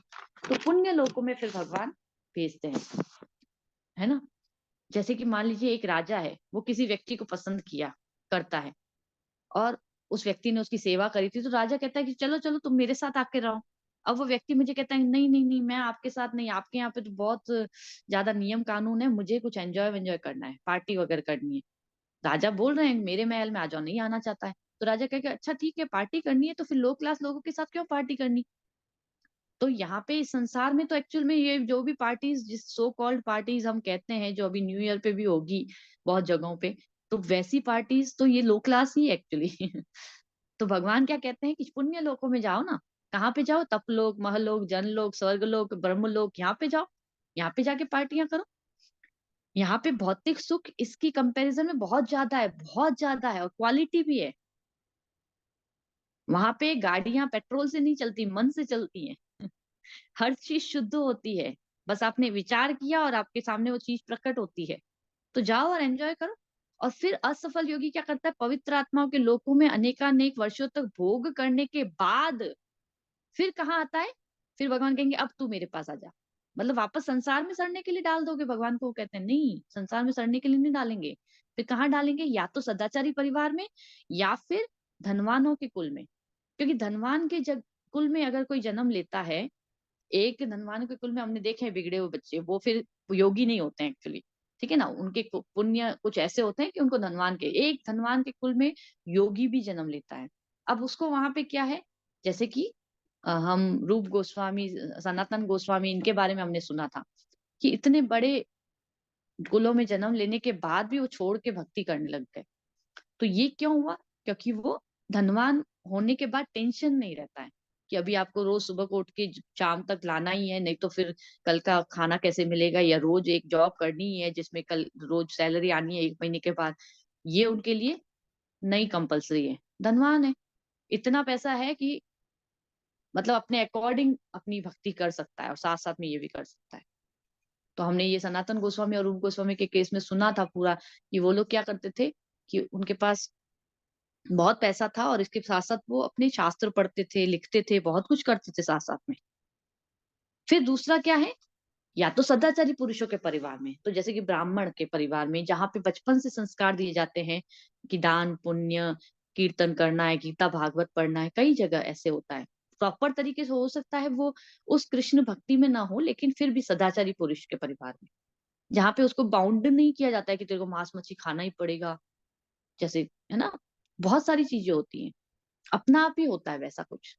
तो पुण्य लोकों में फिर भगवान भेजते हैं, है ना। जैसे कि मान लीजिए एक राजा है, वो किसी व्यक्ति को पसंद किया करता है, और उस व्यक्ति ने उसकी सेवा करी थी, तो राजा कहता है कि चलो चलो तुम मेरे साथ आके रहो। अब वो व्यक्ति मुझे कहता है नहीं नहीं नहीं, मैं आपके साथ नहीं, आपके यहाँ पे तो बहुत ज्यादा नियम कानून है, मुझे कुछ एंजॉय वेंजॉय करना है, पार्टी वगैरह करनी है। राजा बोल रहे हैं मेरे महल में आ जाओ, नहीं आना चाहता है। तो राजा कहेगा अच्छा ठीक है, पार्टी करनी है तो फिर लो क्लास लोगों के साथ क्यों पार्टी करनी। तो यहाँ पे इस संसार में तो एक्चुअल में ये जो भी पार्टीज, जिस सो कॉल्ड पार्टीज हम कहते हैं, जो अभी न्यू ईयर पे भी होगी बहुत जगहों पे, तो वैसी पार्टीज तो ये लो क्लास ही एक्चुअली। तो भगवान क्या कहते हैं कि पुण्य लोकों में जाओ ना। कहाँ पे जाओ, तपलोक, महलोक, जनलोक, स्वर्गलोक, ब्रह्मलोक, यहाँ पे जाओ, यहाँ पे जाके पार्टियां करो। यहाँ पे भौतिक सुख इसकी कंपैरिजन में बहुत ज्यादा है, बहुत ज्यादा है, और क्वालिटी भी है। वहां पे गाड़ियां पेट्रोल से नहीं चलती, मन से चलती हैं। हर चीज शुद्ध होती है, बस आपने विचार किया और आपके सामने वो चीज प्रकट होती है। तो जाओ और एंजॉय करो। और फिर असफल योगी क्या करता है, पवित्र आत्माओं के लोकों में अनेकानेक वर्षों तक भोग करने के बाद फिर कहाँ आता है, फिर भगवान कहेंगे अब तू मेरे पास आ जा। मतलब वापस संसार में सड़ने के लिए डाल दोगे भगवान को। वो कहते हैं नहीं, संसार में सड़ने के लिए नहीं डालेंगे। फिर कहाँ डालेंगे, या तो सदाचारी परिवार में, या फिर धनवानों के कुल में। क्योंकि धनवान के कुल में अगर कोई जन्म लेता है, एक धनवान के कुल में हमने देखे हैं बिगड़े हुए बच्चे, वो फिर योगी नहीं होते हैं एक्चुअली। ठीक है ना, उनके पुण्य कुछ ऐसे होते हैं कि उनको धनवान के, एक धनवान के कुल में योगी भी जन्म लेता है। अब उसको वहां पे क्या है, जैसे कि हम रूप गोस्वामी, सनातन गोस्वामी, इनके बारे में हमने सुना था कि इतने बड़े कुलों में जन्म लेने के बाद भी वो छोड़ के भक्ति करने लग गए। तो ये क्यों हुआ, क्योंकि वो धनवान होने के बाद टेंशन नहीं रहता है कि अभी आपको रोज सुबह को उठ के शाम तक लाना ही है, नहीं तो फिर कल का खाना कैसे मिलेगा, या रोज एक जॉब करनी ही है जिसमें कल रोज सैलरी आनी है 1 महीने के बाद। ये उनके लिए नहीं कंपलसरी है। धनवान है, इतना पैसा है कि मतलब अपने अकॉर्डिंग अपनी भक्ति कर सकता है और साथ साथ में ये भी कर सकता है। तो हमने ये सनातन गोस्वामी और रूप गोस्वामी के केस में सुना था पूरा, कि वो लोग क्या करते थे कि उनके पास बहुत पैसा था और इसके साथ साथ वो अपने शास्त्र पढ़ते थे, लिखते थे, बहुत कुछ करते थे साथ साथ में। फिर दूसरा क्या है, या तो सदाचारी पुरुषों के परिवार में, तो जैसे कि ब्राह्मण के परिवार में, जहाँ पे बचपन से संस्कार दिए जाते हैं कि दान पुण्य, कीर्तन करना है, गीता भागवत पढ़ना है, कई जगह ऐसे होता है। प्रॉपर तरीके से हो सकता है वो उस कृष्ण भक्ति में ना हो, लेकिन फिर भी सदाचारी पुरुष के परिवार में, जहाँ पे उसको बाउंड नहीं किया जाता है कि तेरे को मांस मच्छी खाना ही पड़ेगा, जैसे, है ना, बहुत सारी चीजें होती हैं, अपना आप ही होता है वैसा कुछ।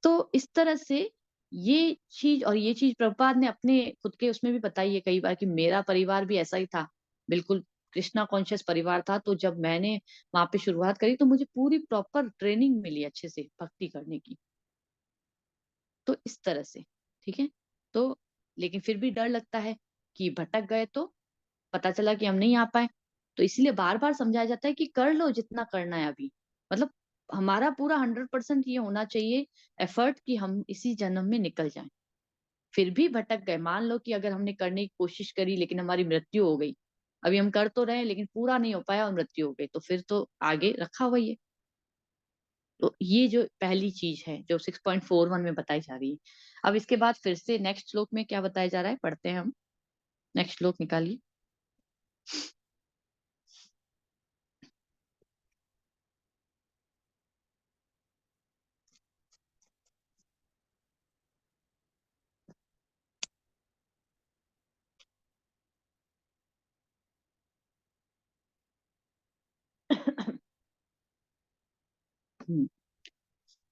तो इस तरह से ये चीज, और ये चीज प्रभुपाद ने अपने खुद के उसमें भी बताई है कई बार कि मेरा परिवार भी ऐसा ही था, बिल्कुल कृष्णा कॉन्शियस परिवार था। तो जब मैंने वहां पे शुरुआत करी तो मुझे पूरी प्रॉपर ट्रेनिंग मिली अच्छे से भक्ति करने की। तो इस तरह से, ठीक है। तो लेकिन फिर भी डर लगता है कि भटक गए तो पता चला कि हम नहीं आ पाए। तो इसलिए बार बार समझाया जाता है कि कर लो जितना करना है अभी। मतलब हमारा पूरा 100% ये होना चाहिए एफर्ट कि हम इसी जन्म में निकल जाएं। फिर भी भटक गए, मान लो कि अगर हमने करने की कोशिश करी लेकिन हमारी मृत्यु हो गई, अभी हम कर तो रहे हैं लेकिन पूरा नहीं हो पाया और मृत्यु हो गई, तो फिर तो आगे रखा हुआ ही है। तो ये जो पहली चीज है जो 6.41 में बताई जा रही है। अब इसके बाद फिर से नेक्स्ट श्लोक में क्या बताया जा रहा है, पढ़ते हैं हम। नेक्स्ट श्लोक निकालिए।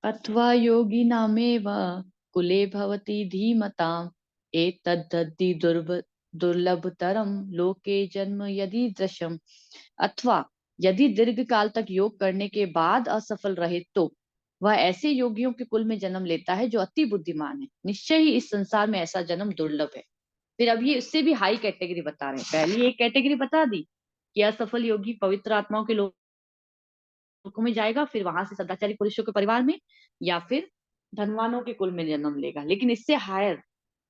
अथवा योगिनामेव कुले भवति धीमताम् एतद्धि दुर्लभतरम लोके जन्म यदि दृश्यम। अथवा यदि दीर्घ काल तक योग करने के बाद असफल रहे तो वह ऐसे योगियों के कुल में जन्म लेता है जो अति बुद्धिमान है। निश्चय ही इस संसार में ऐसा जन्म दुर्लभ है। फिर अब ये इससे भी हाई कैटेगरी बता रहे हैं। पहली एक कैटेगरी बता दी कि असफल योगी पवित्र आत्माओं के लोकों में जाएगा, फिर वहां से सदाचारी पुरुषों के परिवार में, या फिर धनवानों के कुल में जन्म लेगा। लेकिन इससे हायर,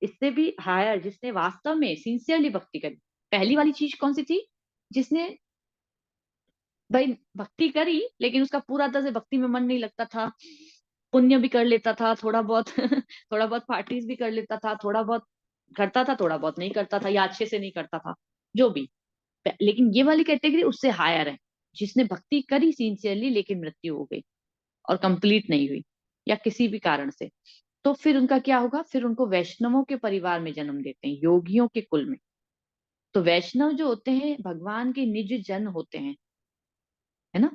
इससे भी हायर, जिसने वास्तव में सिंसियरली भक्ति करी। पहली वाली चीज कौन सी थी, जिसने भाई भक्ति करी लेकिन उसका पूरा तरह से भक्ति में मन नहीं लगता था, पुण्य भी कर लेता था थोड़ा बहुत थोड़ा बहुत पार्टीज भी कर लेता था थोड़ा बहुत, करता था थोड़ा बहुत, नहीं करता था या अच्छे से नहीं करता था, जो भी। लेकिन ये वाली कैटेगरी उससे हायर है, जिसने भक्ति करी सिंसियरली लेकिन मृत्यु हो गई और कंप्लीट नहीं हुई या किसी भी कारण से। तो फिर उनका क्या होगा, फिर उनको वैष्णवों के परिवार में जन्म देते हैं, योगियों के कुल में। तो वैष्णव जो होते हैं भगवान के निज जन होते हैं, है ना।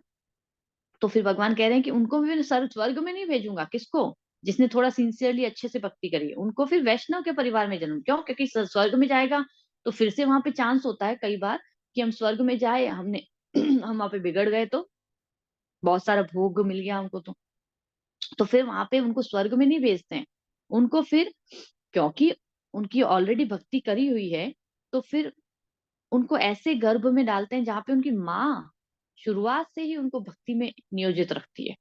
तो फिर भगवान कह रहे हैं कि उनको भी मैं स्वर्ग में नहीं भेजूंगा, किसको, जिसने थोड़ा सिंसियरली अच्छे से भक्ति करी है, उनको फिर वैष्णव के परिवार में जन्म। क्यों? क्योंकि स्वर्ग में जाएगा तो फिर से वहां पे चांस होता है कई बार कि हम स्वर्ग में जाए, हमने हम वहां पे बिगड़ गए तो, बहुत सारा भोग मिल गया हमको तो फिर वहां पे उनको स्वर्ग में नहीं भेजते हैं। उनको फिर, क्योंकि उनकी ऑलरेडी भक्ति करी हुई है, तो फिर उनको ऐसे गर्भ में डालते हैं जहाँ पे उनकी माँ शुरुआत से ही उनको भक्ति में नियोजित रखती है।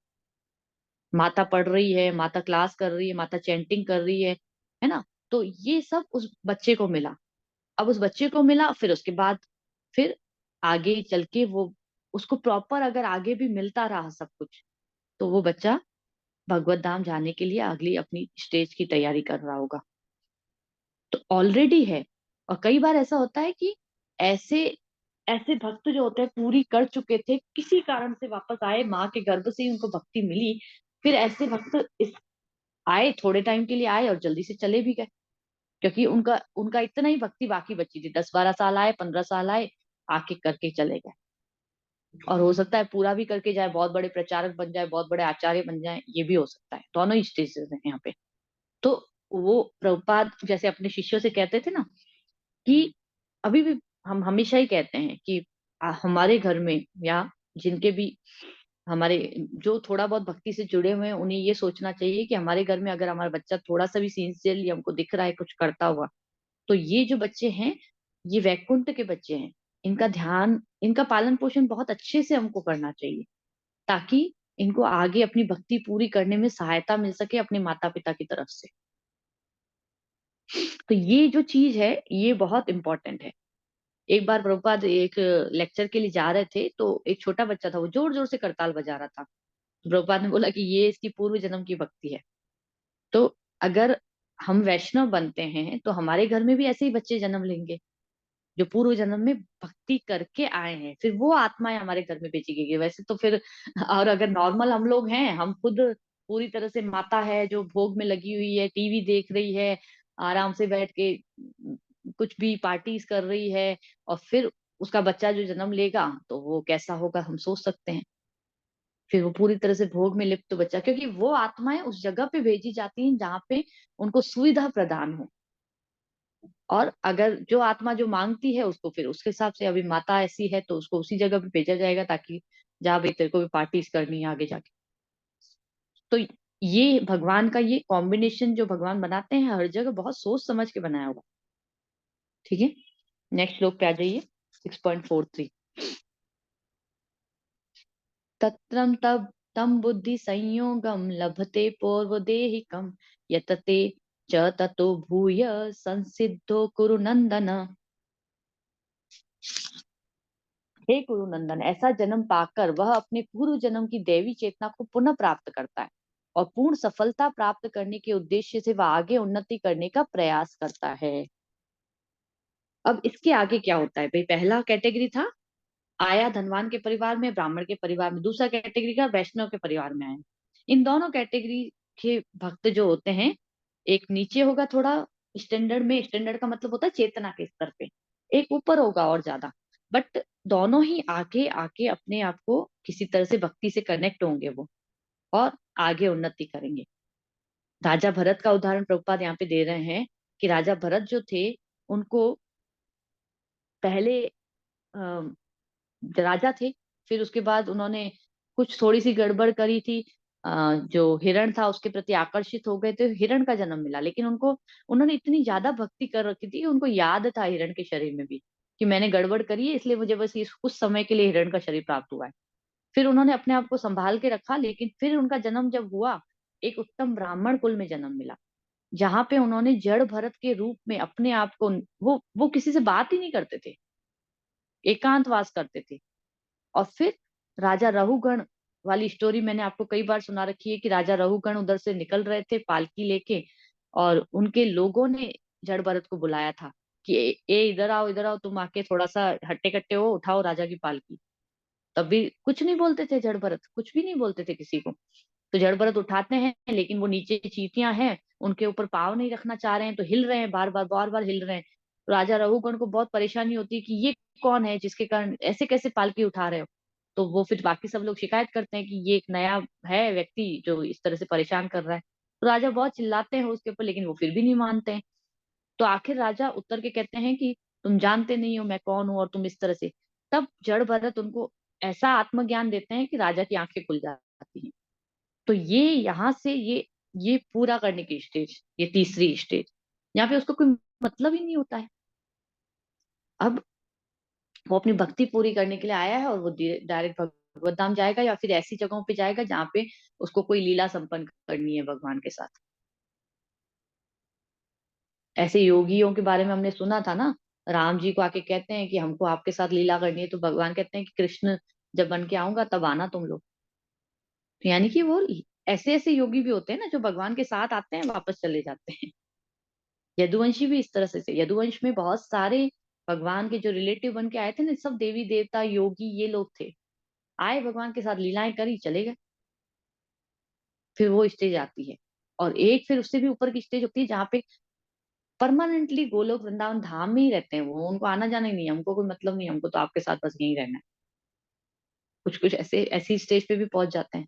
माता पढ़ रही है, माता क्लास कर रही है, माता चैंटिंग कर रही है ना। तो ये सब उस बच्चे को मिला। अब उस बच्चे को मिला, फिर उसके बाद फिर आगे चल के वो, उसको प्रॉपर अगर आगे भी मिलता रहा सब कुछ, तो वो बच्चा भगवत धाम जाने के लिए अगली अपनी स्टेज की तैयारी कर रहा होगा। तो ऑलरेडी है। और कई बार ऐसा होता है कि ऐसे ऐसे भक्त जो होते हैं पूरी कर चुके थे, किसी कारण से वापस आए, माँ के गर्भ से ही उनको भक्ति मिली, फिर ऐसे भक्त आए, थोड़े टाइम के लिए आए और जल्दी से चले भी गए। क्योंकि उनका उनका इतना ही भक्ति बाकी बची थी, 10-12 साल आए, 15 साल आए, आके करके चले गए। और हो सकता है पूरा भी करके जाए, बहुत बड़े प्रचारक बन जाए, बहुत बड़े आचार्य बन जाए, ये भी हो सकता है। दोनों ही स्टेजेस हैं यहाँ पे। तो वो प्रभुपाद जैसे अपने शिष्यों से कहते थे ना कि अभी भी हम हमेशा ही कहते हैं कि हमारे घर में या जिनके भी हमारे जो थोड़ा बहुत भक्ति से जुड़े हुए हैं, उन्हें ये सोचना चाहिए कि हमारे घर में अगर हमारा बच्चा थोड़ा सा भी सिंसियरली हमको दिख रहा है कुछ करता हुआ, तो ये जो बच्चे हैं, ये वैकुंठ के बच्चे हैं। इनका ध्यान, इनका पालन पोषण बहुत अच्छे से हमको करना चाहिए, ताकि इनको आगे अपनी भक्ति पूरी करने में सहायता मिल सके अपने माता पिता की तरफ से। तो ये जो चीज है, ये बहुत इंपॉर्टेंट है। एक बार प्रभुपाद एक लेक्चर के लिए जा रहे थे, तो एक छोटा बच्चा था, वो जोर जोर से करताल बजा रहा था। तो प्रभुपाद ने बोला कि ये इसकी पूर्व जन्म की भक्ति है। तो अगर हम वैष्णव बनते हैं तो हमारे घर में भी ऐसे ही बच्चे जन्म लेंगे, जो पूर्व जन्म में भक्ति करके आए हैं, फिर वो आत्माएं हमारे घर में भेजी गई। वैसे तो फिर, और अगर नॉर्मल हम लोग हैं, हम खुद पूरी तरह से माता है जो भोग में लगी हुई है, टीवी देख रही है, आराम से बैठ के कुछ भी पार्टीज कर रही है, और फिर उसका बच्चा जो जन्म लेगा तो वो कैसा होगा हम सोच सकते हैं। फिर वो पूरी तरह से भोग में लिप्त बच्चा, क्योंकि वो आत्माएं उस जगह पे भेजी जाती हैं जहाँ पे उनको सुविधा प्रदान हो। और अगर जो आत्मा जो मांगती है उसको, फिर उसके हिसाब से, अभी माता ऐसी है तो उसको उसी जगह पे भेजा जाएगा, ताकि जहाँ भी तेरे को भी पार्टीज करनी है आगे जाके। तो ये भगवान का ये कॉम्बिनेशन जो भगवान बनाते हैं हर जगह बहुत सोच समझ के बनाया होगा। ठीक है, नेक्स्ट श्लोक पे आ जाइए, 6.43। तत्रम तब तम बुद्धि संयोगम लभते पूर्वदेहिकम यतते च ततो भूय संसिद्धो कुरु नंदन। हे कुरु नंदन, ऐसा जन्म पाकर वह अपने पूर्व जन्म की दैवी चेतना को पुनः प्राप्त करता है, और पूर्ण सफलता प्राप्त करने के उद्देश्य से वह आगे उन्नति करने का प्रयास करता है। अब इसके आगे क्या होता है भाई? पहला कैटेगरी था, आया धनवान के परिवार में, ब्राह्मण के परिवार में। दूसरा कैटेगरी का वैष्णव के परिवार में आया। इन दोनों कैटेगरी के भक्त जो होते हैं, एक नीचे होगा थोड़ा स्टैंडर्ड में, स्टैंडर्ड का मतलब होता है चेतना के स्तर पे, एक ऊपर होगा और ज्यादा। बट दोनों ही आगे आके अपने आप को किसी तरह से भक्ति से कनेक्ट होंगे वो, और आगे उन्नति करेंगे। राजा भरत का उदाहरण प्रभुपाद यहाँ पे दे रहे हैं कि राजा भरत जो थे, उनको पहले राजा थे, फिर उसके बाद उन्होंने कुछ थोड़ी सी गड़बड़ करी थी, जो हिरण था उसके प्रति आकर्षित हो गए थे, हिरण का जन्म मिला। लेकिन उनको, उन्होंने इतनी ज्यादा भक्ति कर रखी थी कि उनको याद था हिरण के शरीर में भी कि मैंने गड़बड़ करी है, इसलिए मुझे बस इस कुछ समय के लिए हिरण का शरीर प्राप्त हुआ है। फिर उन्होंने अपने आप को संभाल के रखा, लेकिन फिर उनका जन्म जब हुआ, एक उत्तम ब्राह्मण कुल में जन्म मिला, जहाँ पे उन्होंने जड़ भरत के रूप में अपने आप को, वो किसी से बात ही नहीं करते थे, एकांतवास करते थे। और फिर राजा रहुगण वाली स्टोरी मैंने आपको कई बार सुना रखी है कि राजा रहुगण उधर से निकल रहे थे पालकी लेके, और उनके लोगों ने जड़ भरत को बुलाया था कि ए इधर आओ, तुम आके थोड़ा सा हट्टे कट्टे हो, उठाओ राजा की पालकी। तब भी कुछ नहीं बोलते थे जड़ भरत, कुछ भी नहीं बोलते थे किसी को। तो जड़ भरत उठाते हैं, लेकिन वो नीचे चींटियां हैं, उनके ऊपर पाँव नहीं रखना चाह रहे हैं, तो हिल रहे हैं, बार बार हिल रहे हैं। तो राजा रघुगण को बहुत परेशानी होती है कि ये कौन है जिसके कारण ऐसे कैसे पालकी उठा रहे हो। तो वो फिर बाकी सब लोग शिकायत करते हैं कि ये एक नया है व्यक्ति जो इस तरह से परेशान कर रहा है। तो राजा बहुत चिल्लाते हैं उसके ऊपर, लेकिन वो फिर भी नहीं मानते हैं। तो आखिर राजा उत्तर के कहते हैं कि तुम जानते नहीं हो मैं कौन हूं और तुम इस तरह से। तब जड़ भरत उनको ऐसा आत्मज्ञान देते हैं कि राजा की आंखें खुल जाती हैं। तो ये यहाँ से ये पूरा करने की स्टेज, ये तीसरी स्टेज, यहाँ पे उसको कोई मतलब ही नहीं होता है। अब वो अपनी भक्ति पूरी करने के लिए आया है, और वो डायरेक्ट भगवत धाम जाएगा या फिर ऐसी जगहों पे जाएगा जहाँ पे उसको कोई लीला संपन्न करनी है भगवान के साथ। ऐसे योगियों के बारे में हमने सुना था ना, राम जी को आके कहते हैं कि हमको आपके साथ लीला करनी है, तो भगवान कहते हैं कि कृष्ण जब बन के आऊंगा तब आना तुम लोग। तो यानी कि वो ऐसे ऐसे योगी भी होते हैं ना जो भगवान के साथ आते हैं वापस चले जाते हैं। यदुवंशी भी इस तरह से थे। यदुवंश में बहुत सारे भगवान के जो रिलेटिव बन के आए थे ना, सब देवी देवता योगी ये लोग थे। आए भगवान के साथ लीलाएं करी चले गए। फिर वो स्टेज आती है, और एक फिर उससे भी ऊपर की स्टेज होती है जहाँ पे परमानेंटली गोलोक वृंदावन धाम में ही रहते हैं वो, उनको आना जाना ही नहीं है, हमको कोई मतलब नहीं है, हमको तो आपके साथ बस यहीं रहना है। कुछ कुछ ऐसे ऐसी स्टेज पे भी पहुंच जाते हैं,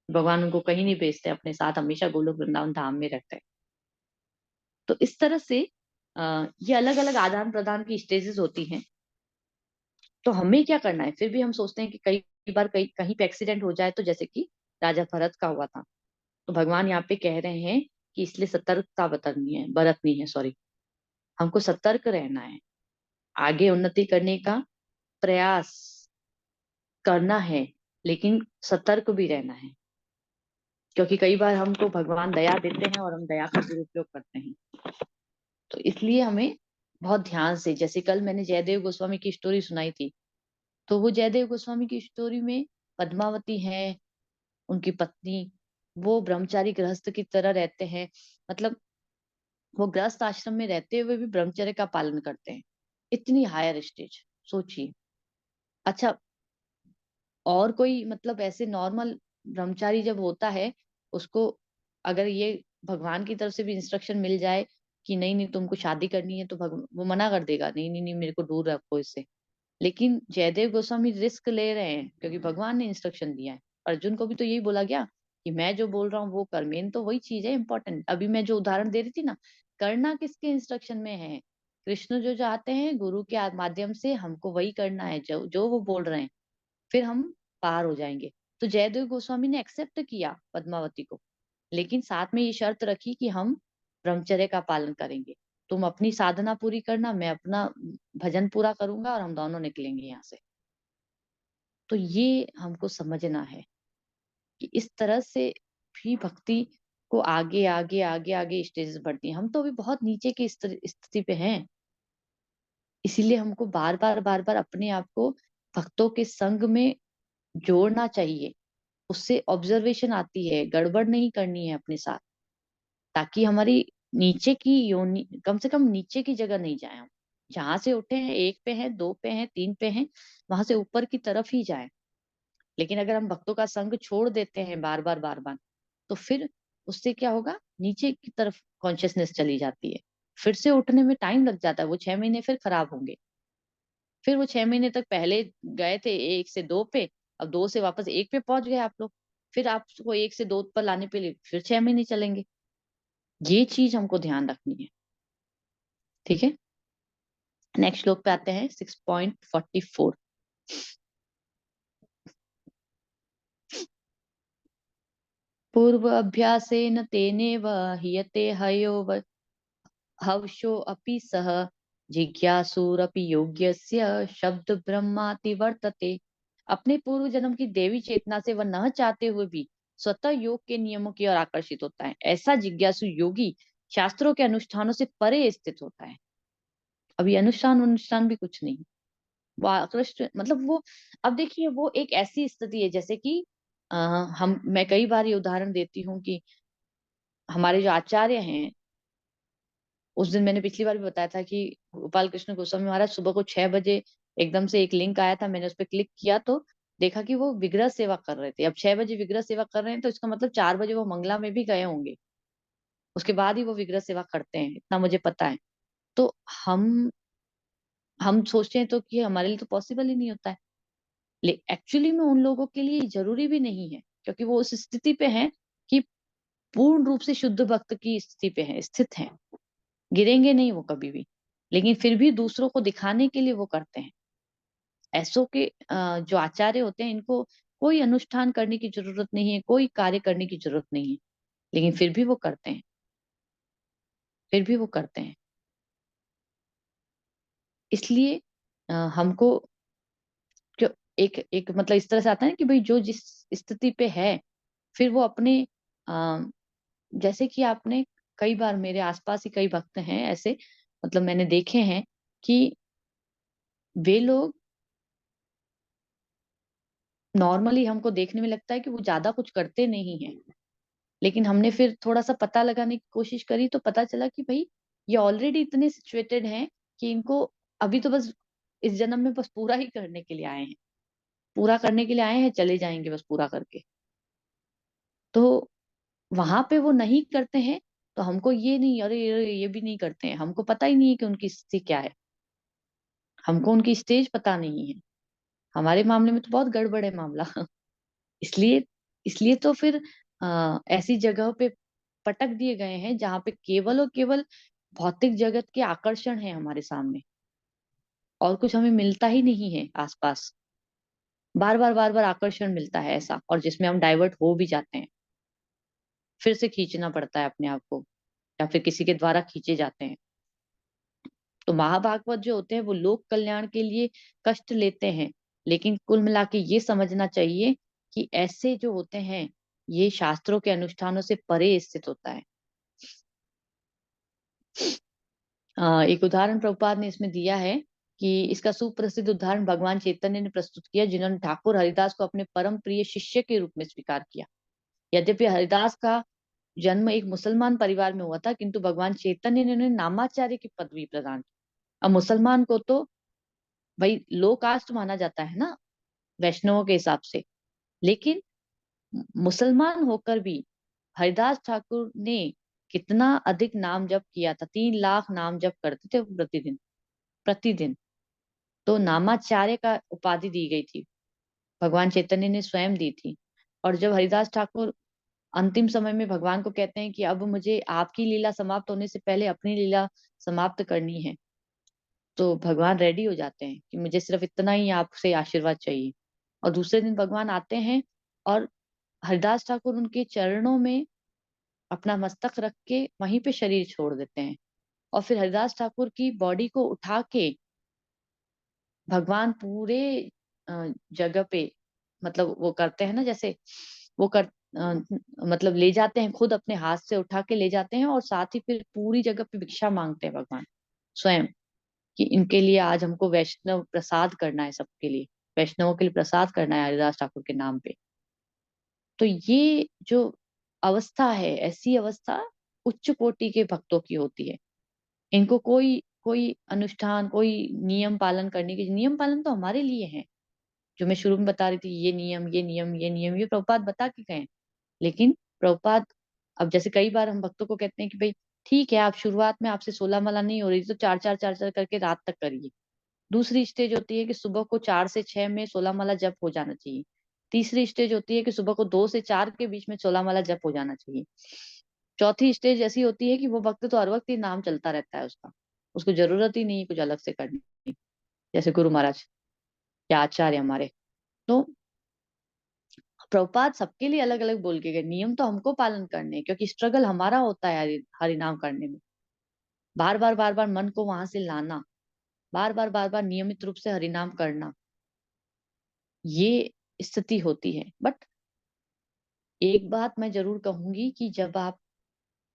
भगवान उनको कहीं नहीं भेजते, अपने साथ हमेशा गोलोक वृंदावन धाम में रहते हैं। तो इस तरह से ये अलग अलग आदान प्रदान की स्टेजेस होती हैं। तो हमें क्या करना है, फिर भी हम सोचते हैं कि कई बार कहीं कहीं पे एक्सीडेंट हो जाए, तो जैसे कि राजा भरत का हुआ था। तो भगवान यहाँ पे कह रहे हैं कि इसलिए सतर्कता बरतनी है, सॉरी, हमको सतर्क रहना है, आगे उन्नति करने का प्रयास करना है, लेकिन सतर्क भी रहना है। क्योंकि कई बार हमको भगवान दया देते हैं और हम दया का दुरुपयोग करते हैं। तो इसलिए हमें बहुत ध्यान से, जैसे कल मैंने जयदेव गोस्वामी की स्टोरी सुनाई थी, तो वो जयदेव गोस्वामी की स्टोरी में पद्मावती है, उनकी पत्नी, वो ब्रह्मचारी गृहस्थ की तरह रहते हैं। मतलब वो गृहस्थ आश्रम में रहते हुए भी ब्रह्मचर्य का पालन करते हैं। इतनी हायर स्टेज, सोचिए। अच्छा, और कोई मतलब ऐसे नॉर्मल ब्रह्मचारी जब होता है, उसको अगर ये भगवान की तरफ से भी इंस्ट्रक्शन मिल जाए कि नहीं नहीं तुमको शादी करनी है, तो वो मना कर देगा, नहीं नहीं नहीं मेरे को दूर रखो इससे। लेकिन जयदेव गोस्वामी रिस्क ले रहे हैं क्योंकि भगवान ने इंस्ट्रक्शन दिया है। अर्जुन को भी तो यही बोला गया कि मैं जो बोल रहा हूँ वो कर, मेन तो वही चीज है इंपॉर्टेंट। अभी मैं जो उदाहरण दे रही थी ना, करना किसके इंस्ट्रक्शन में है, कृष्ण जो चाहते हैं गुरु के माध्यम से हमको वही करना है जो जो वो बोल रहे हैं, फिर हम पार हो जाएंगे। तो जयदेव गोस्वामी ने एक्सेप्ट किया पद्मावती को, लेकिन साथ में ये शर्त रखी कि हम ब्रह्मचर्य का पालन करेंगे, तुम अपनी साधना पूरी करना, मैं अपना भजन पूरा करूंगा, और हम दोनों निकलेंगे यहाँ से। तो ये हमको समझना है कि इस तरह से भी भक्ति को आगे आगे आगे आगे स्टेजेस बढ़ती हैं। हम तो अभी बहुत नीचे की स्थिति पे हैं। इसीलिए हमको बार बार अपने आप को भक्तों के संग में जोड़ना चाहिए। उससे ऑब्जर्वेशन आती है, गड़बड़ नहीं करनी है अपने साथ, ताकि हमारी नीचे की योनि, कम से कम नीचे की जगह नहीं जाए हम। जहां से उठे हैं, एक पे हैं, दो पे हैं, तीन पे हैं, वहां से ऊपर की तरफ ही जाए। लेकिन अगर हम भक्तों का संग छोड़ देते हैं बार बार, तो फिर उससे क्या होगा, नीचे की तरफ कॉन्शियसनेस चली जाती है। फिर से उठने में टाइम लग जाता है, वो 6 महीने फिर खराब होंगे। फिर वो 6 महीने तक पहले गए थे एक से दो पे, अब दो से वापस एक पे पहुंच गए आप लोग, फिर आपको एक से दो पर लाने के लिए फिर 6 महीने चलेंगे। ये चीज हमको ध्यान रखनी है। ठीक है, नेक्स्ट श्लोक पे आते हैं 6.44। पूर्व अभ्यासेन तेनेव हीयते हवशो अपि सह जिज्ञासुरपि योग्यस्य शब्द ब्रह्माति वर्तते। अपने पूर्व जन्म की देवी चेतना से वह न चाहते हुए भी स्वतः योग के नियमों की ओर आकर्षित होता है। ऐसा जिज्ञासु योगी शास्त्रों के अनुष्ठानों से परे स्थित होता है। अभी अनुष्ठान अनुष्ठान भी कुछ नहीं, वो आकृष्ट मतलब वो, अब देखिए वो एक ऐसी स्थिति है जैसे कि हम, मैं कई बार ये उदाहरण देती हूँ कि हमारे जो आचार्य हैं उस दिन मैंने पिछली बार भी बताया था कि गोपाल कृष्ण गोस्वामी महाराज सुबह को 6 बजे एकदम से एक लिंक आया था, मैंने उस पर क्लिक किया तो देखा कि वो विग्रह सेवा कर रहे थे। अब 6 बजे विग्रह सेवा कर रहे हैं तो इसका मतलब 4 बजे वो मंगला में भी गए होंगे, उसके बाद ही वो विग्रह सेवा करते हैं, इतना मुझे पता है। तो हम सोचते हैं तो कि हमारे लिए तो पॉसिबल ही नहीं होता है, एक्चुअली में उन लोगों के लिए जरूरी भी नहीं है, क्योंकि वो उस स्थिति पे हैं कि पूर्ण रूप से शुद्ध भक्त की स्थिति पे हैं, स्थित हैं, गिरेंगे नहीं वो कभी भी। लेकिन फिर भी दूसरों को दिखाने के लिए वो करते हैं। ऐसो के जो आचार्य होते हैं, इनको कोई अनुष्ठान करने की जरूरत नहीं है, कोई कार्य करने की जरूरत नहीं है, लेकिन फिर भी वो करते हैं, फिर भी वो करते हैं। इसलिए हमको क्यों एक एक मतलब इस तरह से आता है ना कि भाई जो जिस स्थिति पे है, फिर वो अपने अ, जैसे कि आपने कई बार मेरे आसपास ही कई भक्त हैं ऐसे, मतलब मैंने देखे हैं कि वे लोग नॉर्मली हमको देखने में लगता है कि वो ज्यादा कुछ करते नहीं है, लेकिन हमने फिर थोड़ा सा पता लगाने की कोशिश करी तो पता चला कि भाई ये ऑलरेडी इतने सिचुएटेड हैं कि इनको अभी तो बस इस जन्म में बस पूरा ही करने के लिए आए हैं, पूरा करने के लिए आए हैं, चले जाएंगे बस पूरा करके। तो वहां पे वो नहीं करते हैं, तो हमको ये नहीं, अरे अरे, ये भी नहीं करते हैं, हमको पता ही नहीं है कि उनकी स्थिति क्या है, हमको उनकी स्टेज पता नहीं है। हमारे मामले में तो बहुत गड़बड़ है मामला। इसलिए इसलिए तो फिर ऐसी जगह पे पटक दिए गए हैं जहाँ पे केवल और केवल भौतिक जगत के आकर्षण है हमारे सामने, और कुछ हमें मिलता ही नहीं है आसपास। बार बार आकर्षण मिलता है ऐसा, और जिसमें हम डाइवर्ट हो भी जाते हैं, फिर से खींचना पड़ता है अपने आप को, या फिर किसी के द्वारा खींचे जाते हैं। तो महाभागवत जो होते हैं वो लोक कल्याण के लिए कष्ट लेते हैं, लेकिन कुल मिला के ये समझना चाहिए कि ऐसे जो होते हैं, ये शास्त्रों के अनुष्ठानों से परे स्थित होता है। एक उदाहरण प्रभुपाद ने इसमें दिया है कि इसका सुप्रसिद्ध उदाहरण भगवान चैतन्य ने प्रस्तुत किया, जिन्होंने ठाकुर हरिदास को अपने परम प्रिय शिष्य के रूप में स्वीकार किया। यद्यपि हरिदास का जन्म एक मुसलमान परिवार में हुआ था, किंतु भगवान चैतन्य ने उन्हें नामाचार्य की पदवी प्रदान की। अब मुसलमान को तो भाई लो कास्ट माना जाता है ना, वैष्णवों के हिसाब से, लेकिन मुसलमान होकर भी हरिदास ठाकुर ने कितना अधिक नाम जप किया था, 3 लाख नाम जप करते थे वो प्रतिदिन, प्रतिदिन। तो नामाचार्य का उपाधि दी गई थी, भगवान चैतन्य ने स्वयं दी थी। और जब हरिदास ठाकुर अंतिम समय में भगवान को कहते हैं कि अब मुझे आपकी लीला समाप्त होने से पहले अपनी लीला समाप्त करनी है, तो भगवान रेडी हो जाते हैं कि मुझे सिर्फ इतना ही आपसे आशीर्वाद चाहिए। और दूसरे दिन भगवान आते हैं और हरिदास ठाकुर उनके चरणों में अपना मस्तक रख के वहीं पे शरीर छोड़ देते हैं। और फिर हरिदास ठाकुर की बॉडी को उठा के भगवान पूरे जगह पे, मतलब वो करते हैं ना जैसे वो कर मतलब ले जाते हैं, खुद अपने हाथ से उठा के ले जाते हैं, और साथ ही फिर पूरी जगह पे भिक्षा मांगते हैं भगवान स्वयं, कि इनके लिए आज हमको वैष्णव प्रसाद करना है, सबके लिए वैष्णवों के लिए प्रसाद करना है हरिदास ठाकुर के नाम पे। तो ये जो अवस्था है, ऐसी अवस्था उच्च कोटि के भक्तों की होती है। इनको कोई कोई अनुष्ठान, कोई नियम पालन करने की, नियम पालन तो हमारे लिए है, जो मैं शुरू में बता रही थी, ये नियम ये नियम ये नियम, ये प्रभुपाद बता के गए। लेकिन प्रभुपाद, अब जैसे कई बार हम भक्तों को कहते हैं कि भाई ठीक है, आप शुरुआत में आपसे 16 माला नहीं हो रही तो चार चार करके रात तक करिए। दूसरी स्टेज होती है कि सुबह को 4 से 6 में 16 माला जप हो जाना चाहिए। तीसरी स्टेज होती है कि सुबह को 2 से 4 के बीच में 16 माला जप हो जाना चाहिए। चौथी स्टेज ऐसी होती है कि वो भक्त तो हर वक्त ही नाम चलता रहता है उसका, उसको जरूरत ही नहीं है कुछ अलग से करने की, जैसे गुरु महाराज या आचार्य हमारे। तो प्रभुपाद सबके लिए अलग अलग बोल के गए, नियम तो हमको पालन करने हैं, क्योंकि स्ट्रगल हमारा होता है हरि नाम करने में। बार बार मन को वहां से लाना, बार बार नियमित रूप से हरिनाम करना, ये स्थिति होती है। बट एक बात मैं जरूर कहूंगी कि जब आप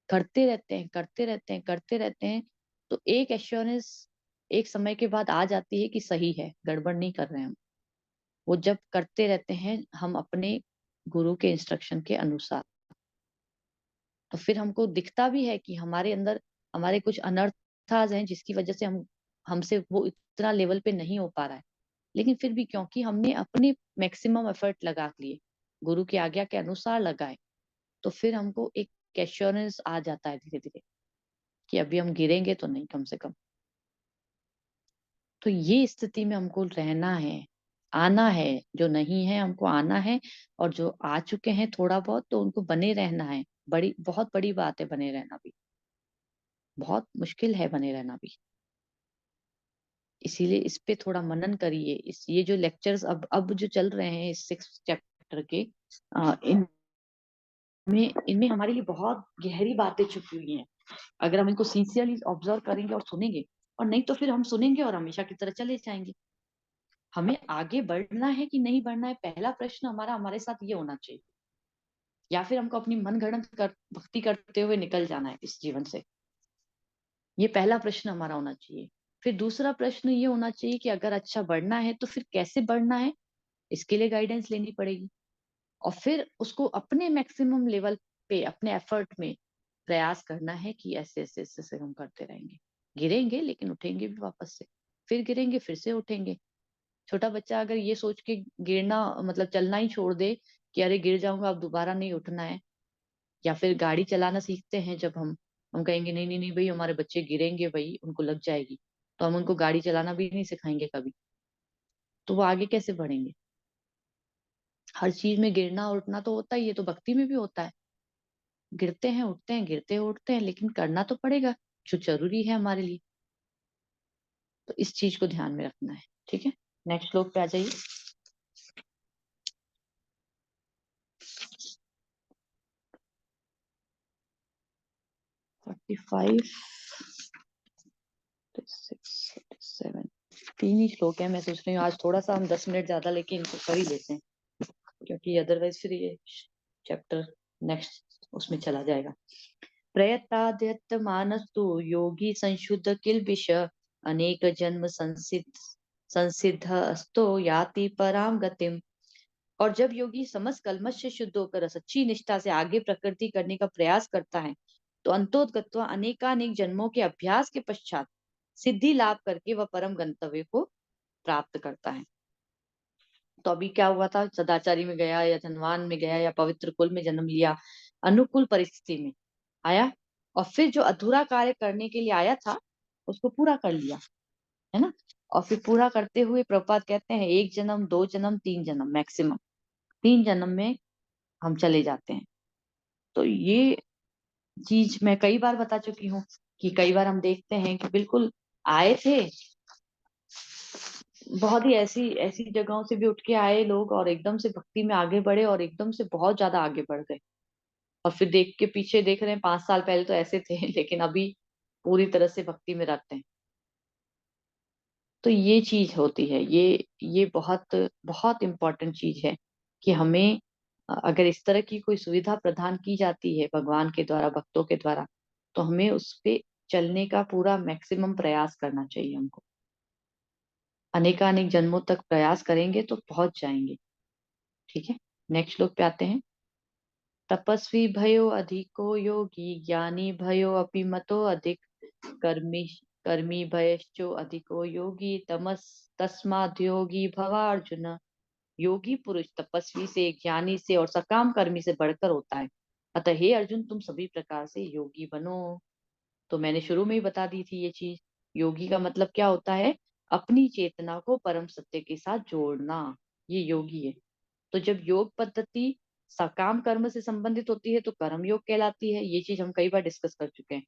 करते रहते हैं, करते रहते हैं, करते रहते हैं, तो एक एश्योरेंस एक समय के बाद आ जाती है कि सही है, गड़बड़ नहीं कर रहे हैं हम। वो जब करते रहते हैं हम अपने गुरु के इंस्ट्रक्शन के अनुसार, तो फिर हमको दिखता भी है कि हमारे अंदर हमारे कुछ अनर्थाज हैं जिसकी वजह से हम हमसे वो इतना लेवल पे नहीं हो पा रहा है। लेकिन फिर भी क्योंकि हमने अपने मैक्सिमम एफर्ट लगा लिए, गुरु की आज्ञा के अनुसार लगाए, तो फिर हमको एक एश्योरेंस आ जाता है धीरे धीरे कि अभी हम गिरेंगे तो नहीं कम से कम। तो ये स्थिति में हमको रहना है, आना है। जो नहीं है हमको आना है, और जो आ चुके हैं थोड़ा बहुत तो उनको बने रहना है। बड़ी बहुत बड़ी बात है बने रहना भी, बहुत मुश्किल है बने रहना भी। इसीलिए इस पे थोड़ा मनन करिए। इस ये जो लेक्चर्स अब जो चल रहे हैं इस 6 चैप्टर के, इनमें इनमें हमारे लिए बहुत गहरी बातें छुपी हुई हैं। अगर हम इनको सिंसियरली ऑब्जर्व करेंगे और सुनेंगे, और नहीं तो फिर हम सुनेंगे और हमेशा की तरह चले जाएंगे। हमें आगे बढ़ना है कि नहीं बढ़ना है, पहला प्रश्न हमारा हमारे साथ ये होना चाहिए। या फिर हमको अपनी मन गढ़ंत भक्ति करते हुए निकल जाना है इस जीवन से, ये पहला प्रश्न हमारा होना चाहिए। फिर दूसरा प्रश्न ये होना चाहिए कि अगर अच्छा बढ़ना है तो फिर कैसे बढ़ना है, इसके लिए गाइडेंस लेनी पड़ेगी। और फिर उसको अपने मैक्सिमम लेवल पे अपने एफर्ट में प्रयास करना है कि ऐसे ऐसे ऐसे ऐसे हम करते रहेंगे। गिरेंगे लेकिन उठेंगे भी वापस से, फिर गिरेंगे फिर से उठेंगे। छोटा बच्चा अगर ये सोच के गिरना मतलब चलना ही छोड़ दे कि अरे गिर जाऊंगा अब दोबारा नहीं उठना है, या फिर गाड़ी चलाना सीखते हैं जब हम कहेंगे नहीं नहीं नहीं भाई हमारे बच्चे गिरेंगे भाई उनको लग जाएगी, तो हम उनको गाड़ी चलाना भी नहीं सिखाएंगे कभी, तो वो आगे कैसे बढ़ेंगे। हर चीज में गिरना उठना तो होता ही है, तो भक्ति में भी होता है। गिरते हैं उठते हैं गिरते हैं उठते हैं, लेकिन करना तो पड़ेगा जो जरूरी है हमारे लिए। तो इस चीज को ध्यान में रखना है। ठीक है, नेक्स्ट श्लोक पे आ जाइए। 45, 46, 47, तीन ही श्लोक है। मैं सोच रही हूँ आज थोड़ा सा हम 10 मिनट ज्यादा लेके इनको कर ही लेते हैं, क्योंकि अदरवाइज फिर ये चैप्टर नेक्स्ट उसमें चला जाएगा। प्रयताद्यत मानस्तु योगी संशुद्ध किल्बिष अनेक जन्म संसिद्ध अस्तो याति पराम गतिम। और जब योगी समस्त कलमश से शुद्ध होकर सच्ची निष्ठा से आगे प्रकृति करने का प्रयास करता है, तो अंतोदगत्वा अनेकानेक जन्मों के अभ्यास के पश्चात सिद्धि लाभ करके वह परम गंतव्य को प्राप्त करता है। तो अभी क्या हुआ था, सदाचारी में गया या धनवान में गया या पवित्र कुल में जन्म लिया, अनुकूल परिस्थिति में आया, और फिर जो अधूरा कार्य करने के लिए आया था उसको पूरा कर लिया, है ना। और फिर पूरा करते हुए प्रभुपाद कहते हैं एक जन्म दो जन्म तीन जन्म, मैक्सिमम 3 जन्म में हम चले जाते हैं। तो ये चीज मैं कई बार बता चुकी हूँ कि कई बार हम देखते हैं कि बिल्कुल आए थे, बहुत ही ऐसी ऐसी जगहों से भी उठ के आए लोग और एकदम से भक्ति में आगे बढ़े और एकदम से बहुत ज्यादा आगे बढ़ गए। और फिर देख के पीछे देख रहे हैं 5 साल पहले तो ऐसे थे लेकिन अभी पूरी तरह से भक्ति में रहते हैं। तो ये चीज होती है, ये बहुत बहुत इम्पोर्टेंट चीज है कि हमें अगर इस तरह की कोई सुविधा प्रदान की जाती है भगवान के द्वारा भक्तों के द्वारा, तो हमें उस पे चलने का पूरा मैक्सिमम प्रयास करना चाहिए हमको। अनेकानेक जन्मों तक प्रयास करेंगे तो पहुंच जाएंगे। ठीक है, नेक्स्ट श्लोक पे आते हैं। तपस्वी भयो अधिको योगी ज्ञानी भयो अपि मतो अधिक कर्मी कर्मी भयश्चो अधिको योगी तमस तस्माद् योगी भवा अर्जुन। योगी पुरुष तपस्वी से ज्ञानी से और सकाम कर्मी से बढ़कर होता है, अतः हे अर्जुन तुम सभी प्रकार से योगी बनो। तो मैंने शुरू में ही बता दी थी ये चीज। योगी का मतलब क्या होता है, अपनी चेतना को परम सत्य के साथ जोड़ना, ये योगी है। तो जब योग पद्धति सकाम कर्म से संबंधित होती है तो कर्म योग कहलाती है, ये चीज हम कई बार डिस्कस कर चुके हैं।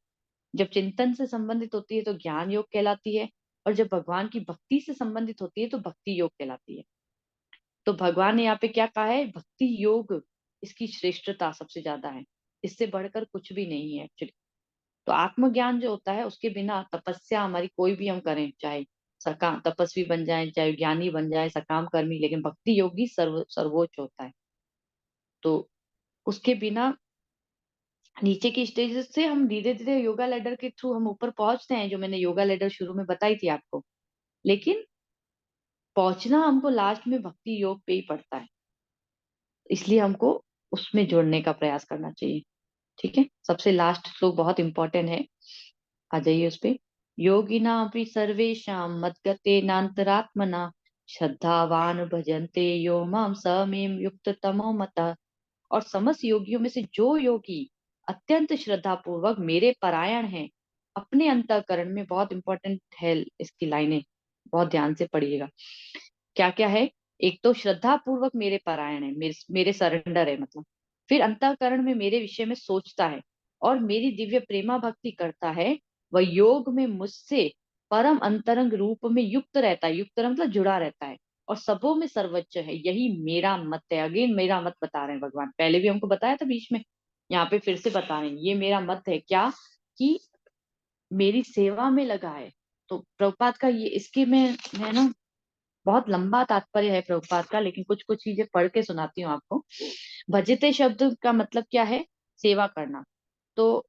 जब चिंतन से संबंधित होती है तो ज्ञान योग कहलाती है, और जब भगवान की भक्ति से संबंधित होती है तो भक्ति योग कहलाती है। तो भगवान ने यहाँ पे क्या कहा है, भक्ति योग इसकी श्रेष्ठता सबसे ज्यादा है, इससे बढ़कर कुछ भी नहीं है एक्चुअली। तो आत्मज्ञान जो होता है उसके बिना तपस्या हमारी कोई भी हम करें, चाहे सकाम तपस्वी बन जाए चाहे ज्ञानी बन जाए सकाम कर्मी, लेकिन भक्ति योगी सर्वोच्च होता है। तो उसके बिना नीचे की स्टेजेस से हम धीरे धीरे योगा लेडर के थ्रू हम ऊपर पहुंचते हैं, जो मैंने योगा लेडर शुरू में बताई थी आपको। लेकिन पहुंचना हमको लास्ट में भक्ति योग पे ही पड़ता है, इसलिए हमको उसमें जोड़ने का प्रयास करना चाहिए। ठीक है, सबसे लास्ट श्लोक बहुत इंपॉर्टेंट है। आ जाइए उस पे। योगिनापि सर्वेषां मद्गतेनान्तरात्मना श्रद्धावान भजन्ते यो माम स मे युक्त तमो मतः। और समस्त योगियों में से जो योगी अत्यंत श्रद्धा पूर्वक मेरे परायण हैं अपने अंतःकरण में, बहुत इंपॉर्टेंट है इसकी लाइनें, बहुत ध्यान से पढ़िएगा। क्या क्या है? एक तो श्रद्धा पूर्वक मेरे परायण है, मेरे सरेंडर है मतलब। फिर अंतःकरण में मेरे विषय में सोचता है और मेरी दिव्य प्रेमा भक्ति करता है। वह योग में मुझसे परम अंतरंग रूप में युक्त रहता है, युक्त मतलब जुड़ा रहता है, और सबों में सर्वोच्च है। यही मेरा मत है। अगेन मेरा मत बता रहे हैं भगवान, पहले भी हमको बताया था बीच में, यहाँ पे फिर से बता रहे हैं ये मेरा मत है। क्या? कि मेरी सेवा में लगा है। तो प्रभुपाद का ये इसके में है ना, बहुत लंबा तात्पर्य है प्रभुपाद का, लेकिन कुछ कुछ चीजें पढ़ के सुनाती हूँ आपको। भजते शब्द का मतलब क्या है? सेवा करना। तो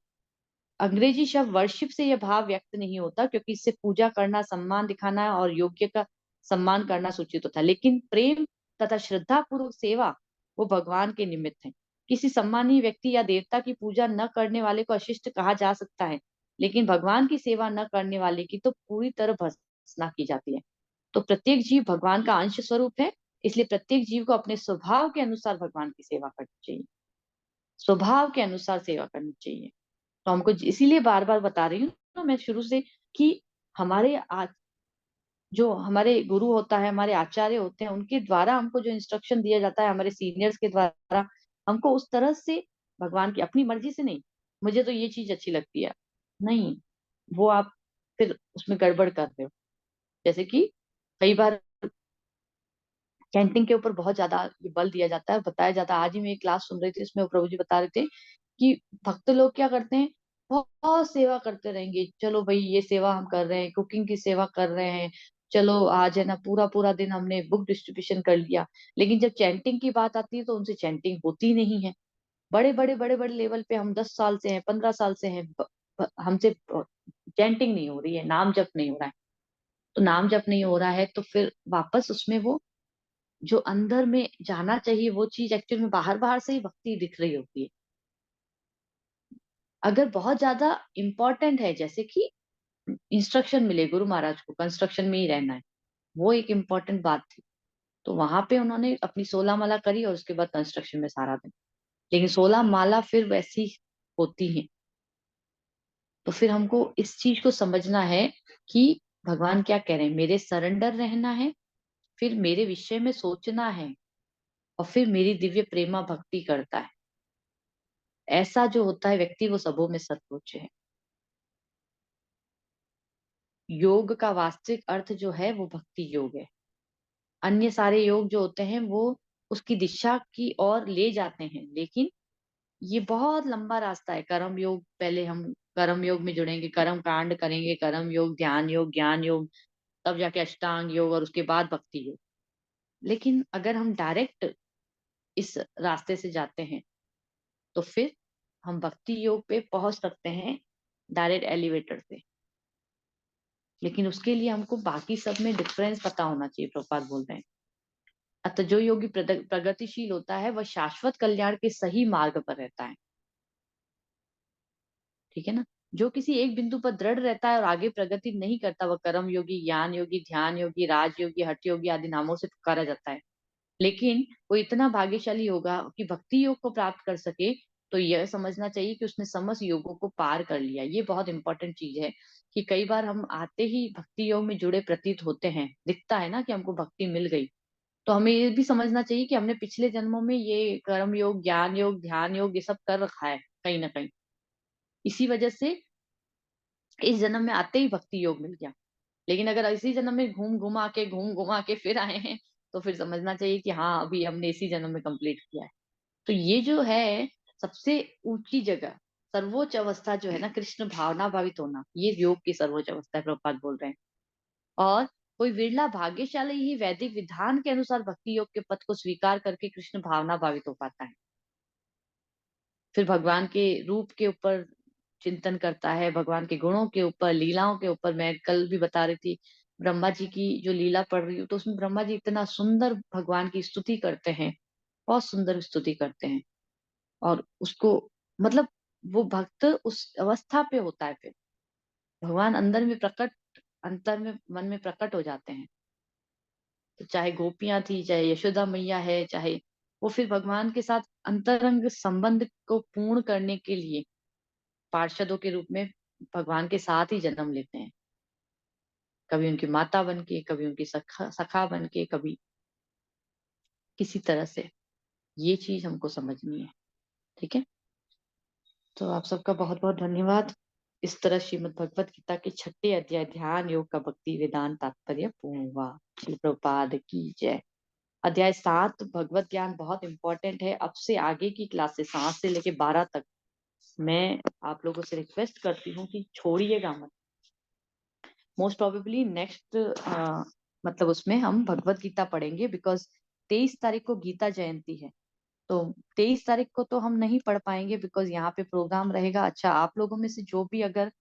अंग्रेजी शब्द वर्शिप से यह भाव व्यक्त नहीं होता, क्योंकि इससे पूजा करना, सम्मान दिखाना और योग्य का सम्मान करना सूचित होता है। लेकिन प्रेम तथा श्रद्धा पूर्वक सेवा वो भगवान के निमित्त है। किसी सम्मानीय व्यक्ति या देवता की पूजा न करने वाले को अशिष्ट कहा जा सकता है, लेकिन भगवान की सेवा न करने वाले की तो पूरी तरह भर्त्सना की जाती है। तो प्रत्येक जीव भगवान का अंश स्वरूप है, इसलिए प्रत्येक जीव को अपने स्वभाव के अनुसार भगवान की सेवा करनी चाहिए, स्वभाव के अनुसार सेवा करनी चाहिए। तो हमको इसीलिए बार बार बता रही हूँ तो मैं शुरू से, कि हमारे जो हमारे गुरु होता है, हमारे आचार्य होते हैं, उनके द्वारा हमको जो इंस्ट्रक्शन दिया जाता है, हमारे सीनियर्स के द्वारा, हमको उस तरह से, भगवान की अपनी मर्जी से नहीं, मुझे तो ये चीज अच्छी लगती है, नहीं, वो आप फिर उसमें गड़बड़ कर रहे हो। जैसे कि कई बार चैंटिंग के ऊपर बहुत ज्यादा बल दिया जाता है, बताया जाता है। आज ही मैं एक क्लास सुन रही थी, उसमें वो प्रभु जी बता रहे थे कि भक्त लोग क्या करते हैं, बहुत सेवा करते रहेंगे, चलो भाई ये सेवा हम कर रहे हैं, कुकिंग की सेवा कर रहे हैं, चलो आज है ना पूरा पूरा दिन हमने बुक डिस्ट्रीब्यूशन कर लिया। लेकिन जब चैंटिंग की बात आती है तो उनसे चैंटिंग होती नहीं है। बड़े बड़े लेवल पे हम 10 साल से हैं, 15 साल से हैं, हमसे चैंटिंग नहीं हो रही है, नाम जप नहीं हो रहा है। तो नाम जप नहीं हो रहा है तो फिर वापस उसमें वो जो अंदर में जाना चाहिए वो चीज एक्चुअल में बाहर बाहर से ही भक्ति दिख रही होती है। अगर बहुत ज्यादा इंपॉर्टेंट है, जैसे कि इंस्ट्रक्शन मिले गुरु महाराज को कंस्ट्रक्शन में ही रहना है, वो एक इम्पोर्टेंट बात थी, तो वहां पे उन्होंने अपनी 16 माला करी और उसके बाद कंस्ट्रक्शन में सारा दिन। लेकिन 16 माला फिर वैसी होती है। तो फिर हमको इस चीज को समझना है कि भगवान क्या कह रहे हैं, मेरे सरेंडर रहना है, फिर मेरे विषय में सोचना है, और फिर मेरी दिव्य प्रेमा भक्ति करता है। ऐसा जो होता है व्यक्ति, वो सबों में सर्वोच्च है। योग का वास्तविक अर्थ जो है वो भक्ति योग है। अन्य सारे योग जो होते हैं वो उसकी दिशा की ओर ले जाते हैं, लेकिन ये बहुत लंबा रास्ता है। कर्म योग, पहले हम कर्म योग में जुड़ेंगे, कर्म कांड करेंगे, कर्म योग, ध्यान योग, ज्ञान योग, तब जाके अष्टांग योग, और उसके बाद भक्ति योग। लेकिन अगर हम डायरेक्ट इस रास्ते से जाते हैं तो फिर हम भक्ति योग पे पहुंच सकते हैं डायरेक्ट एलिवेटर से। लेकिन उसके लिए हमको बाकी सब में डिफरेंस पता होना चाहिए, प्रभुपाद बोल रहे हैं। अतः जो योगी प्रगतिशील होता है वह शाश्वत कल्याण के सही मार्ग पर रहता है। ठीक है ना? जो किसी एक बिंदु पर दृढ़ रहता है और आगे प्रगति नहीं करता, वह कर्म योगी, ज्ञान योगी, ध्यान योगी, राज योगी, हठ योगी आदि नामों से पुकारा जाता है। लेकिन वो इतना भाग्यशाली होगा कि भक्ति योग को प्राप्त कर सके, तो यह समझना चाहिए कि उसने समस्त योगों को पार कर लिया। ये बहुत इंपॉर्टेंट चीज है कि कई बार हम आते ही भक्ति योग में जुड़े प्रतीत होते हैं, दिखता है ना कि हमको भक्ति मिल गई, तो हमें ये भी समझना चाहिए कि हमने पिछले जन्मों में ये कर्म योग, ज्ञान योग, ध्यान योग ये सब कर रखा है कहीं ना कहीं। इसी वजह से इस जन्म में आते ही भक्ति योग मिल गया। लेकिन अगर इसी जन्म में घूम घुमा के फिर आए हैं, तो फिर समझना चाहिए कि हाँ अभी हमने इसी जन्म में कंप्लीट किया है। तो ये जो है सबसे ऊंची जगह, सर्वोच्च अवस्था जो है ना, कृष्ण भावना भावित होना, ये योग की सर्वोच्च अवस्था है, प्रभुपाद बोल रहे हैं। और कोई विरला भाग्यशाली ही वैदिक विधान के अनुसार भक्ति योग के पथ को स्वीकार करके कृष्ण भावना भावित हो पाता है। फिर भगवान के रूप के ऊपर चिंतन करता है, भगवान के गुणों के ऊपर, लीलाओं के ऊपर। मैं कल भी बता रही थी, ब्रह्मा जी की जो लीला पढ़ रही हूँ, तो उसमें ब्रह्मा जी इतना सुंदर भगवान की स्तुति करते हैं, बहुत सुंदर स्तुति करते हैं। और उसको मतलब वो भक्त उस अवस्था पे होता है फिर, भगवान अंतर में मन में प्रकट हो जाते हैं। तो चाहे गोपियां थी, चाहे यशोदा मैया है, चाहे वो फिर भगवान के साथ अंतरंग संबंध को पूर्ण करने के लिए पार्षदों के रूप में भगवान के साथ ही जन्म लेते हैं। कभी उनकी माता बन के, कभी उनकी सखा बन के, कभी किसी तरह से। ये चीज हमको समझनी है। ठीक है। तो आप सबका बहुत बहुत धन्यवाद। इस तरह श्रीमद् भगवत गीता के 6ठे अध्याय ध्यान योग का भक्ति वेदांत तात्पर्य पूर्ण हुआ। श्री प्रभुपाद की जय। अध्याय 7 भगवत ज्ञान बहुत इंपॉर्टेंट है। अब से आगे की क्लासेस 7 से लेके 12 तक मैं आप लोगों से रिक्वेस्ट करती हूँ कि छोड़िएगा मत। मोस्ट प्रोबेबली नेक्स्ट मतलब उसमें हम भगवत गीता पढ़ेंगे, बिकॉज 23 तारीख को गीता जयंती है। तो 23 तारीख को तो हम नहीं पढ़ पाएंगे बिकॉज यहाँ पे प्रोग्राम रहेगा। अच्छा, आप लोगों में से जो भी अगर